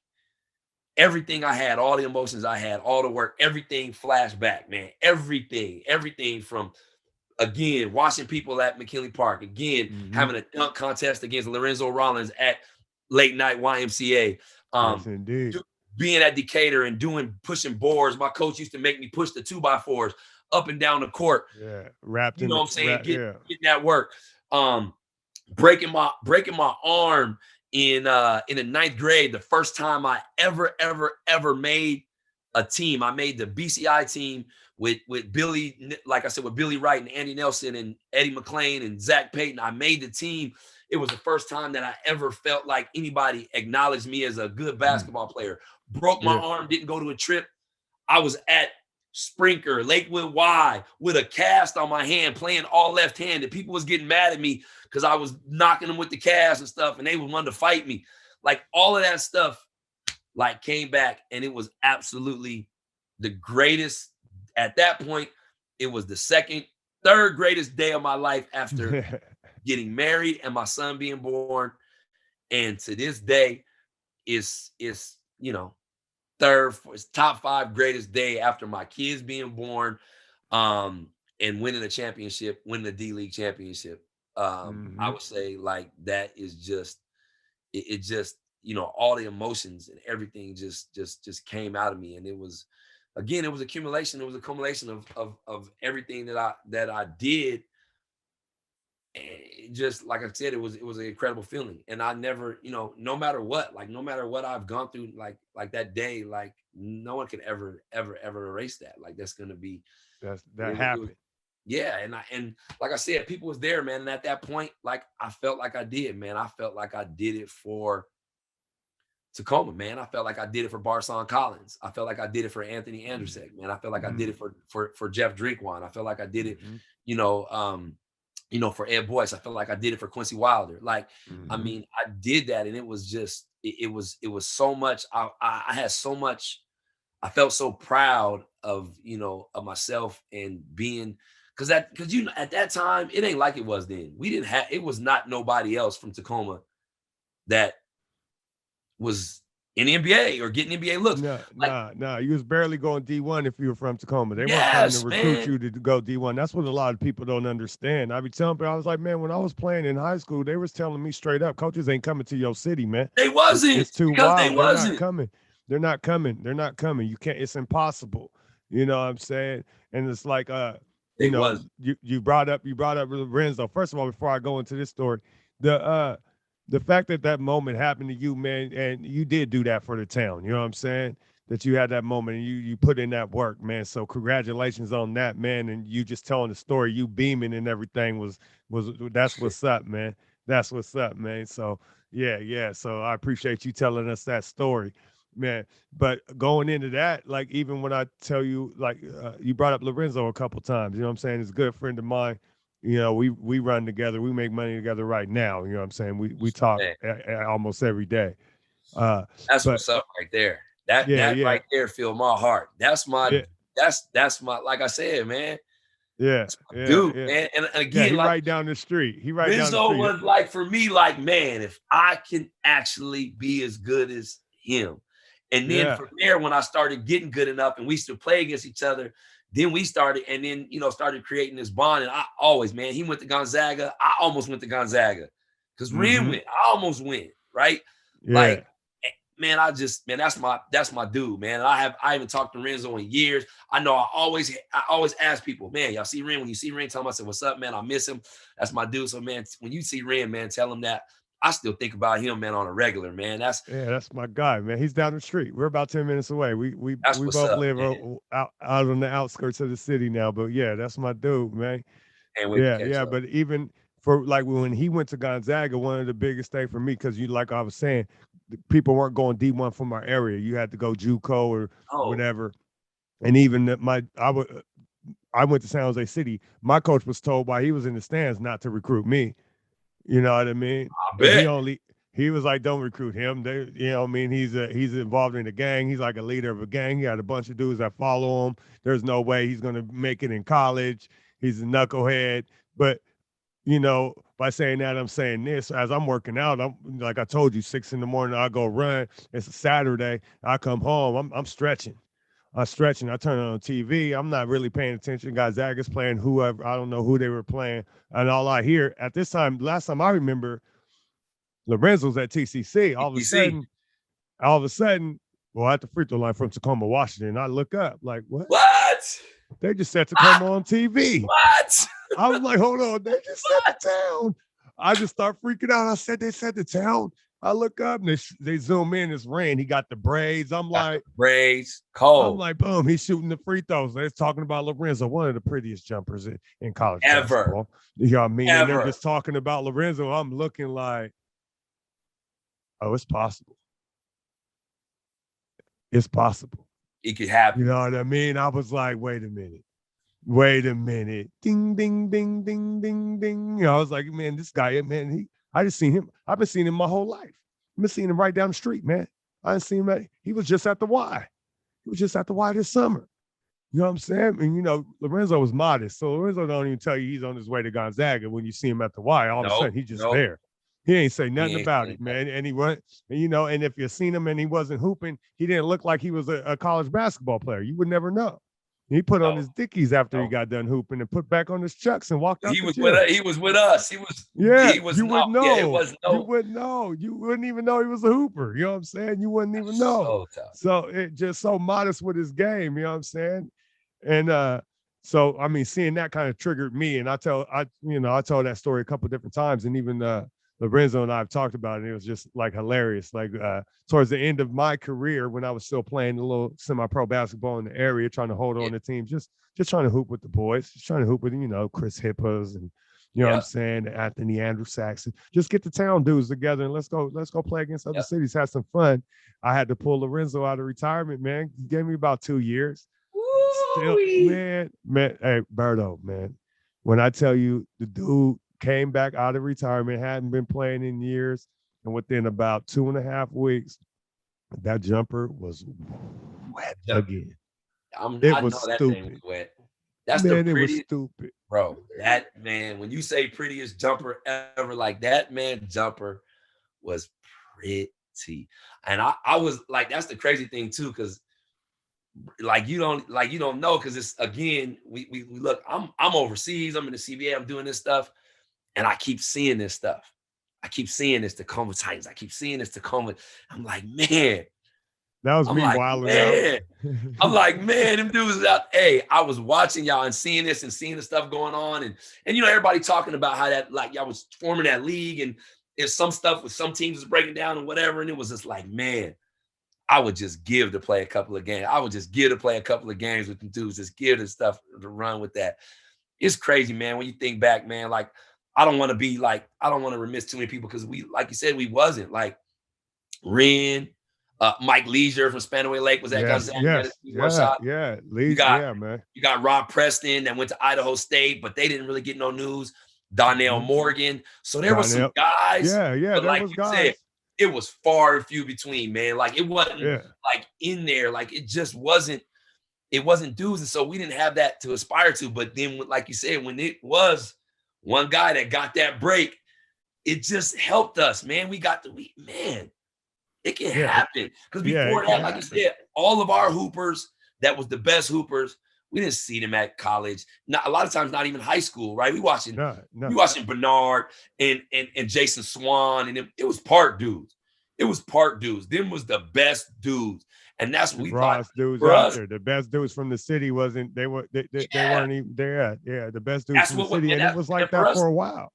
everything I had, all the emotions I had, all the work, everything flashed back, man. Everything from, again, watching people at McKinley Park, again, having a dunk contest against Lorenzo Rollins at Late Night YMCA. Yes, indeed. Being at Decatur and pushing boards. My coach used to make me push the 2x4s up and down the court. Yeah, wrapped in, what I'm saying? Getting that work. Breaking my arm in the 9th grade, the first time I ever made a team. I made the BCI team with Billy, like I said, with Billy Wright and Andy Nelson and Eddie McClain and Zach Payton. I made the team. It was the first time that I ever felt like anybody acknowledged me as a good basketball player. Broke my arm, didn't go to a trip. I was at Sprinker, Lakewood Y, with a cast on my hand, playing all left-handed. People was getting mad at me because I was knocking them with the cast and stuff, and they would want to fight me. Like, all of that stuff, like, came back, and it was absolutely the greatest. At that point, it was the third greatest day of my life after getting married and my son being born. And to this day, it's top 5 greatest day after my kids being born, and winning a championship, winning the D-League championship. I would say, like, that is just, it just, all the emotions and everything just came out of me. And it was, again, it was accumulation. It was a culmination of everything that I did. And just like I said, it was an incredible feeling. And I never, no matter what I've gone through, like that day, like, no one could ever erase that. Like, that's going to be, that happened. Yeah. And like I said, people was there, man. And at that point, like, I felt like I did, man. I felt like I did it for Tacoma, man. I felt like I did it for Barson Collins. I felt like I did it for Anthony Anderson, man. I felt like I did it for Jeff Drinkwine. I felt like I did it, for Ed Boyce. I felt like I did it for Quincy Wilder. Like, I mean, I did that, and it was just, it was so much. I had so much. I felt so proud of myself and being, because at that time, it ain't like it was then. It was not nobody else from Tacoma that was in the NBA or getting NBA looks. No. You was barely going D1 if you were from Tacoma. They weren't trying to recruit you to go D1. That's what a lot of people don't understand. I be telling people, I was like, man, when I was playing in high school, they was telling me straight up, coaches ain't coming to your city, man. They wasn't. It's too wild. They're not coming. They're not coming. You can't. It's impossible. You know what I'm saying? And it's like, you It know, was. you brought up Lorenzo. First of all, before I go into this story, the the fact that that moment happened to you, man, and you did do that for the town. You know what I'm saying? That you had that moment and you put in that work, man. So congratulations on that, man. And you just telling the story, you beaming and everything was that's what's up, man. That's what's up, man. So yeah, yeah. So I appreciate you telling us that story, man. But going into that, like even when I tell you, like you brought up Lorenzo a couple times, you know what I'm saying? He's a good friend of mine. You know, we run together, we make money together right now. You know what I'm saying? We talk Man, almost every day. Uh, that's but what's up right there. That yeah, that yeah, right there filled my heart. That's my yeah, that's my, like I said, man. yeah, That's my yeah, dude, yeah. man. And Yeah, again, he like right down the street. He right down the Rizzo street. was like for me, like, man, if I can actually be as good as him. And then Yeah. from there, when I started getting good enough and we still play against each other, then we started and then started creating this bond. And I always, man, he went to Gonzaga. I almost went to Gonzaga because Ren Mm-hmm. went. I almost went, right? Yeah. Like, man, man, that's my dude, man. And I haven't talked to Renzo in years. I know I always ask people, man, y'all see Ren? When you see Ren, tell him I said, what's up, man? I miss him. That's my dude. So, man, when you see Ren, man, tell him that I still think about him, man, on a regular, man. That's Yeah, that's my guy, man. He's down the street. We're about 10 minutes away. We what's both up, live man. out on the outskirts of the city now. But yeah, that's my dude, man. Can't wait to Yeah, catch yeah. up. But even for like when he went to Gonzaga, one of the biggest thing for me, because you like I was saying, people weren't going D1 from our area. You had to go JUCO or Oh, whatever. And even I went to San Jose City. My coach was told while he was in the stands not to recruit me. You know what I mean? I And bet. he was like, don't recruit him. They, you know what I mean? He's involved in a gang. He's like a leader of a gang. He had a bunch of dudes that follow him. There's no way he's gonna make it in college. He's a knucklehead. But by saying that, I'm saying this as I'm working out. I'm like I told you, 6 in the morning, I go run. It's a Saturday. I come home. I'm stretching. I stretch and I turn on TV. I'm not really paying attention. Gonzaga's playing whoever. I don't know who they were playing. And all I hear at this time, last time I remember, Lorenzo's at TCC. EC. All of a sudden, well, at the free throw line from Tacoma, Washington, I look up like, what? What? They just set Tacoma on TV. What? I was like, hold on, they just set the town. I just start freaking out. I said, they set the town. I look up and they zoom in. It's Rain. He got the braids. Got the braids. Cold. Boom, he's shooting the free throws. They're talking about Lorenzo, one of the prettiest jumpers in college Ever. basketball. You know what I mean? And they're Ever. just talking about Lorenzo. I'm looking like, oh, it's possible. It's possible. It could happen. You know what I mean? I was like, wait a minute. Wait a minute. Ding, ding, ding, ding, ding, ding. You know, I was like, man, this guy, man, I just seen him. I've been seeing him my whole life. I've been seeing him right down the street, man. I didn't see him he was just at the Y. He was just at the Y this summer. You know what I'm saying? And, Lorenzo was modest. So Lorenzo don't even tell you he's on his way to Gonzaga. When you see him at the Y, all of a sudden he's just there. He ain't say nothing about it, man. And he went, and if you seen him and he wasn't hooping, he didn't look like he was a college basketball player. You would never know. He put on his Dickies after he got done hooping and put back on his Chucks and walked out the gym. He was with us. He was. You wouldn't know. Yeah, it was You wouldn't know. You wouldn't even know he was a hooper. You know what I'm saying? You wouldn't even know. So it just so modest with his game. You know what I'm saying? And so I mean, seeing that kind of triggered me. And I told that story a couple of different times, and even Lorenzo and I have talked about it. It was just like hilarious. Like towards the end of my career, when I was still playing a little semi-pro basketball in the area, trying to hold on to teams, just trying to hoop with the boys, just trying to hoop with Chris Hippas and what I'm saying, Anthony Andrew Saxon. Just get the town dudes together and let's go play against other cities, have some fun. I had to pull Lorenzo out of retirement, man. He gave me about 2 years. Still, man, hey, Berto, man. When I tell you the dude came back out of retirement, hadn't been playing in years, and within about 2.5 weeks, that jumper was wet again. It was stupid. Wet. That's man, the prettiest, it was stupid. Bro, that man, when you say prettiest jumper ever, like that man jumper was pretty. And I was like, that's the crazy thing too, because like you don't know, because it's again, we look, I'm overseas, I'm in the CBA, I'm doing this stuff. And I keep seeing this stuff. I keep seeing this Tacoma Titans. I keep seeing this Tacoma. I'm like, man, That was I'm me like, wilding man. out. I'm like, man, them dudes is out. Hey, I was watching y'all and seeing this and seeing the stuff going on. And everybody talking about how that, like, y'all was forming that league. And there's some stuff with some teams was breaking down and whatever. And it was just like, man, I would just give to play a couple of games. I would just give to play a couple of games with them dudes, just give the stuff to run with that. It's crazy, man. When you think back, man, like, I don't want to remiss too many people because we, like you said, we wasn't like Ren, Mike Leisure from Spanaway Lake was that Yes, guy. yeah. Man. You got Rob Preston that went to Idaho State, but they didn't really get no news. Donnell Morgan. So there was some guys. Yeah, but there like was you guys. said, it was far and few between, man. Like it wasn't like in there. Like it just wasn't. It wasn't dudes, and so we didn't have that to aspire to. But then, like you said, when it was one guy that got that break, it just helped us, man. It can happen. Because before that, like you said, all of our hoopers, that was the best hoopers. We didn't see them at college. Not a lot of times, not even high school, right? We watching Bernard and Jason Swan, and it was Park dudes. Them was the best dudes. And that's what we thought. Dudes out there. The best dudes from the city weren't even there. Yeah, the best dudes from the city. And it was like that for a while.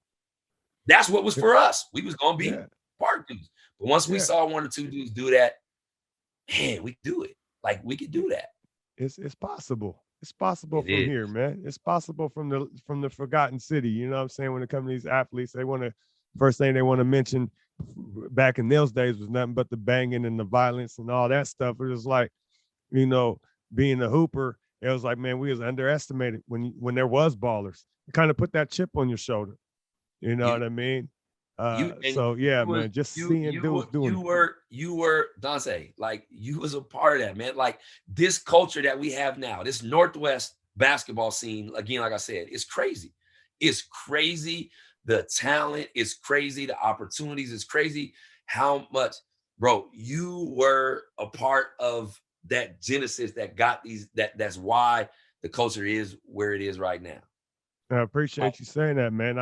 That's what was for us. We was gonna be Park dudes. But once we saw one or two dudes do that, man, we do it. Like we could do that. It's possible. It's possible from here, man. It's possible from the forgotten city. You know what I'm saying? When it comes to these athletes, first thing they want to mention back in those days was nothing but the banging and the violence and all that stuff. It was like, being a hooper, it was like, man, we was underestimated when there was ballers. It kind of put that chip on your shoulder. You know what I mean? Just seeing dudes doing it. You were Dontay, like you was a part of that, man. Like this culture that we have now, this Northwest basketball scene, again, like I said, it's crazy. It's crazy. The talent is crazy. The opportunities is crazy. How much, bro, you were a part of that genesis that got that's why the culture is where it is right now. I appreciate you saying that, man.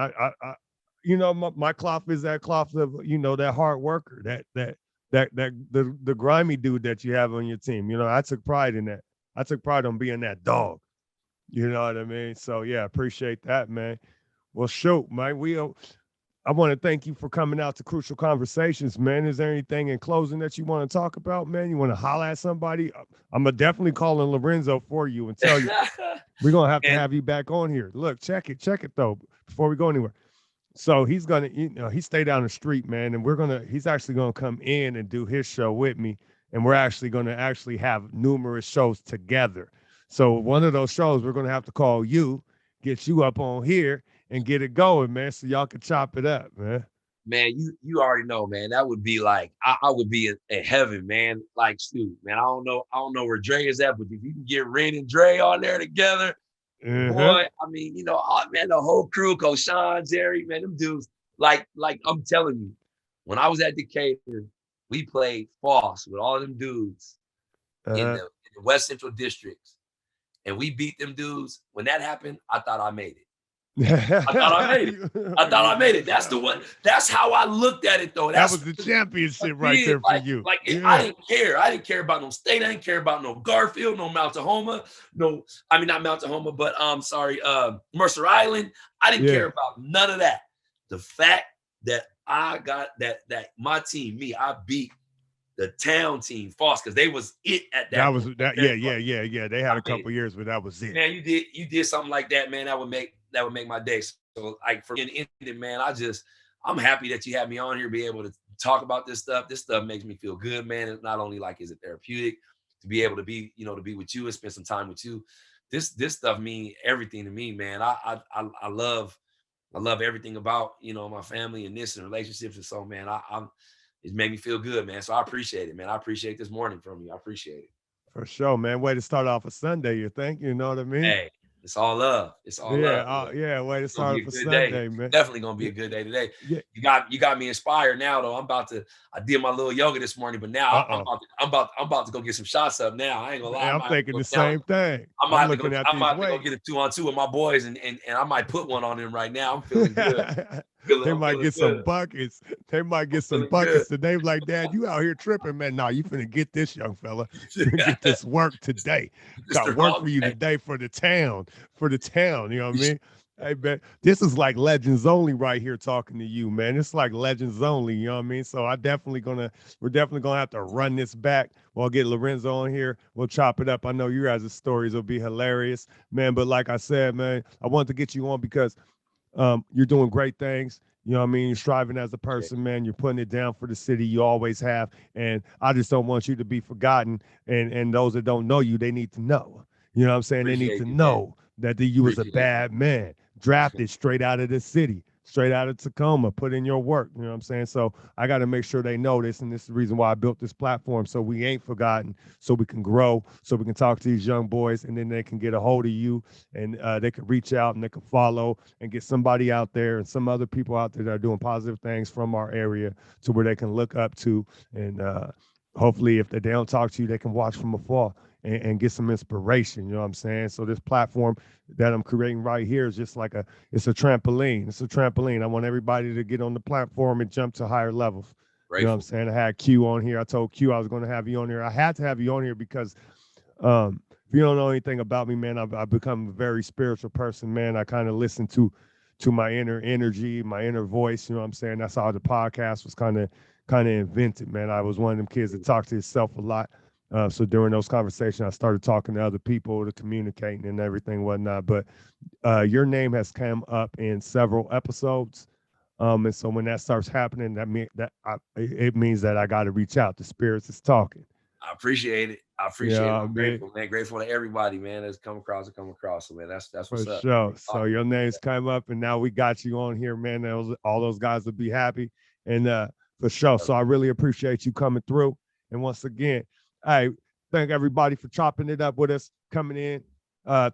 My cloth is that cloth of, that hard worker, the grimy dude that you have on your team. I took pride in that. I took pride on being that dog. You know what I mean? So yeah, appreciate that, man. Well, shoot, man. I want to thank you for coming out to Crucial Conversations, man. Is there anything in closing that you want to talk about, man? You want to holler at somebody? I'm going to definitely call in Lorenzo for you and tell you. We're going to have you back on here. Look, check it though, before we go anywhere. So he's going to, he stay down the street, man. And he's actually going to come in and do his show with me. And we're actually going to have numerous shows together. So one of those shows, we're going to have to call you, get you up on here, and get it going, man, so y'all can chop it up, man. Man, you already know, man. That would be like I would be in heaven, man. Like, shoot, man. I don't know where Dre is at, but if you can get Ren and Dre on there together, boy, I mean, man, the whole crew, Coach Sean, Jerry, man, them dudes. Like I'm telling you, when I was at Decatur, we played Foss with all them dudes in the West Central districts, and we beat them dudes. When that happened, I thought I made it. I thought I made it. That's the one. That's how I looked at it, though. That was the championship right there for you. I didn't care. I didn't care about no state. I didn't care about no Garfield, no Mount Tahoma, not Mount Tahoma, but Mercer Island. I didn't care about none of that. The fact that I got that my team, I beat the town team, Foss, because they was it at that. That was that. Yeah. They had a couple years, but that was it. Man, you did something like that, man. That would make my day. So like for ended, man, I'm happy that you had me on here, be able to talk about this stuff. This stuff makes me feel good, man. It's not only like, is it therapeutic to be able to be, to be with you and spend some time with you. This stuff means everything to me, man. I love everything about, my family and this and relationships. And so, man, it made me feel good, man. So I appreciate it, man. I appreciate this morning from you. I appreciate it. For sure, man. Way to start off a Sunday, you think? You know what I mean? Hey, it's all love. It's all love. Way to start off a Sunday, man. Definitely gonna be a good day today. Yeah. You got me inspired now, though. I did my little yoga this morning, but now I'm about to go get some shots up now. I ain't gonna lie. Man, I'm thinking the same thing. I'm looking at these waves. Go get a 2-on-2 with my boys, and I might put one on them right now. I'm feeling good. They might get some buckets. They might get some buckets today. Like, Dad, you out here tripping, man. Nah, you finna get this, young fella. You finna get this work today. Got work for you today for the town. For the town, you know what I mean? Hey, man, this is like Legends Only right here talking to you, man. It's like Legends Only, you know what I mean? So we're definitely gonna have to run this back. We'll get Lorenzo on here. We'll chop it up. I know you guys' stories will be hilarious, man. But like I said, man, I wanted to get you on because you're doing great things. You know what I mean? You're striving as a person, man. You're putting it down for the city. You always have. And I just don't want you to be forgotten. And those that don't know you, they need to know. You know what I'm saying? They need to know that you was a bad man, drafted straight out of the city, straight out of Tacoma, put in your work. You know what I'm saying? So I got to make sure they know this. And this is the reason why I built this platform, so we ain't forgotten, so we can grow, so we can talk to these young boys, and then they can get a hold of you, and they can reach out and they can follow and get somebody out there and some other people out there that are doing positive things from our area to where they can look up to. And hopefully if they don't talk to you, they can watch from afar and get some inspiration. You know what I'm saying? So this platform that I'm creating right here is just like it's a trampoline. It's a trampoline. I want everybody to get on the platform and jump to higher levels. Grateful. You know what I'm saying? I had Q on here. I told Q I was going to have you on here. I had to have you on here because if you don't know anything about me, man, I've become a very spiritual person, man. I kind of listen to my inner energy, my inner voice. You know what I'm saying? That's how the podcast was kind of invented, man. I was one of them kids that talked to himself a lot. So during those conversations, I started talking to other people, to communicating and everything, whatnot. But your name has come up in several episodes. And so when that starts happening, it means that I got to reach out. The spirits is talking. I appreciate it. I'm grateful, man. Grateful to everybody, man, that's come across. So, man, that's what's for up. Sure. So your name's come up, and now we got you on here, man. All those guys will be happy, and for sure. So I really appreciate you coming through. And once again, I thank everybody for chopping it up with us, coming in.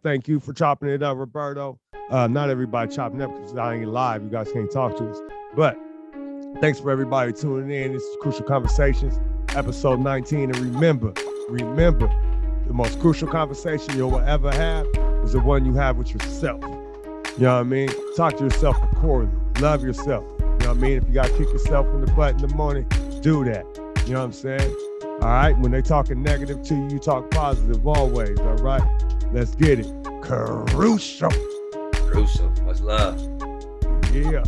Thank you for chopping it up, Roberto. Not everybody chopping up because I ain't live. You guys can't talk to us. But thanks for everybody tuning in. This is Crucial Conversations, episode 19. And remember, the most crucial conversation you'll ever have is the one you have with yourself. You know what I mean? Talk to yourself accordingly. Love yourself. You know what I mean? If you got to kick yourself in the butt in the morning, do that. You know what I'm saying? All right? When they talking negative to you, you talk positive always. All right? Let's get it. Crucial. Much love. Yeah.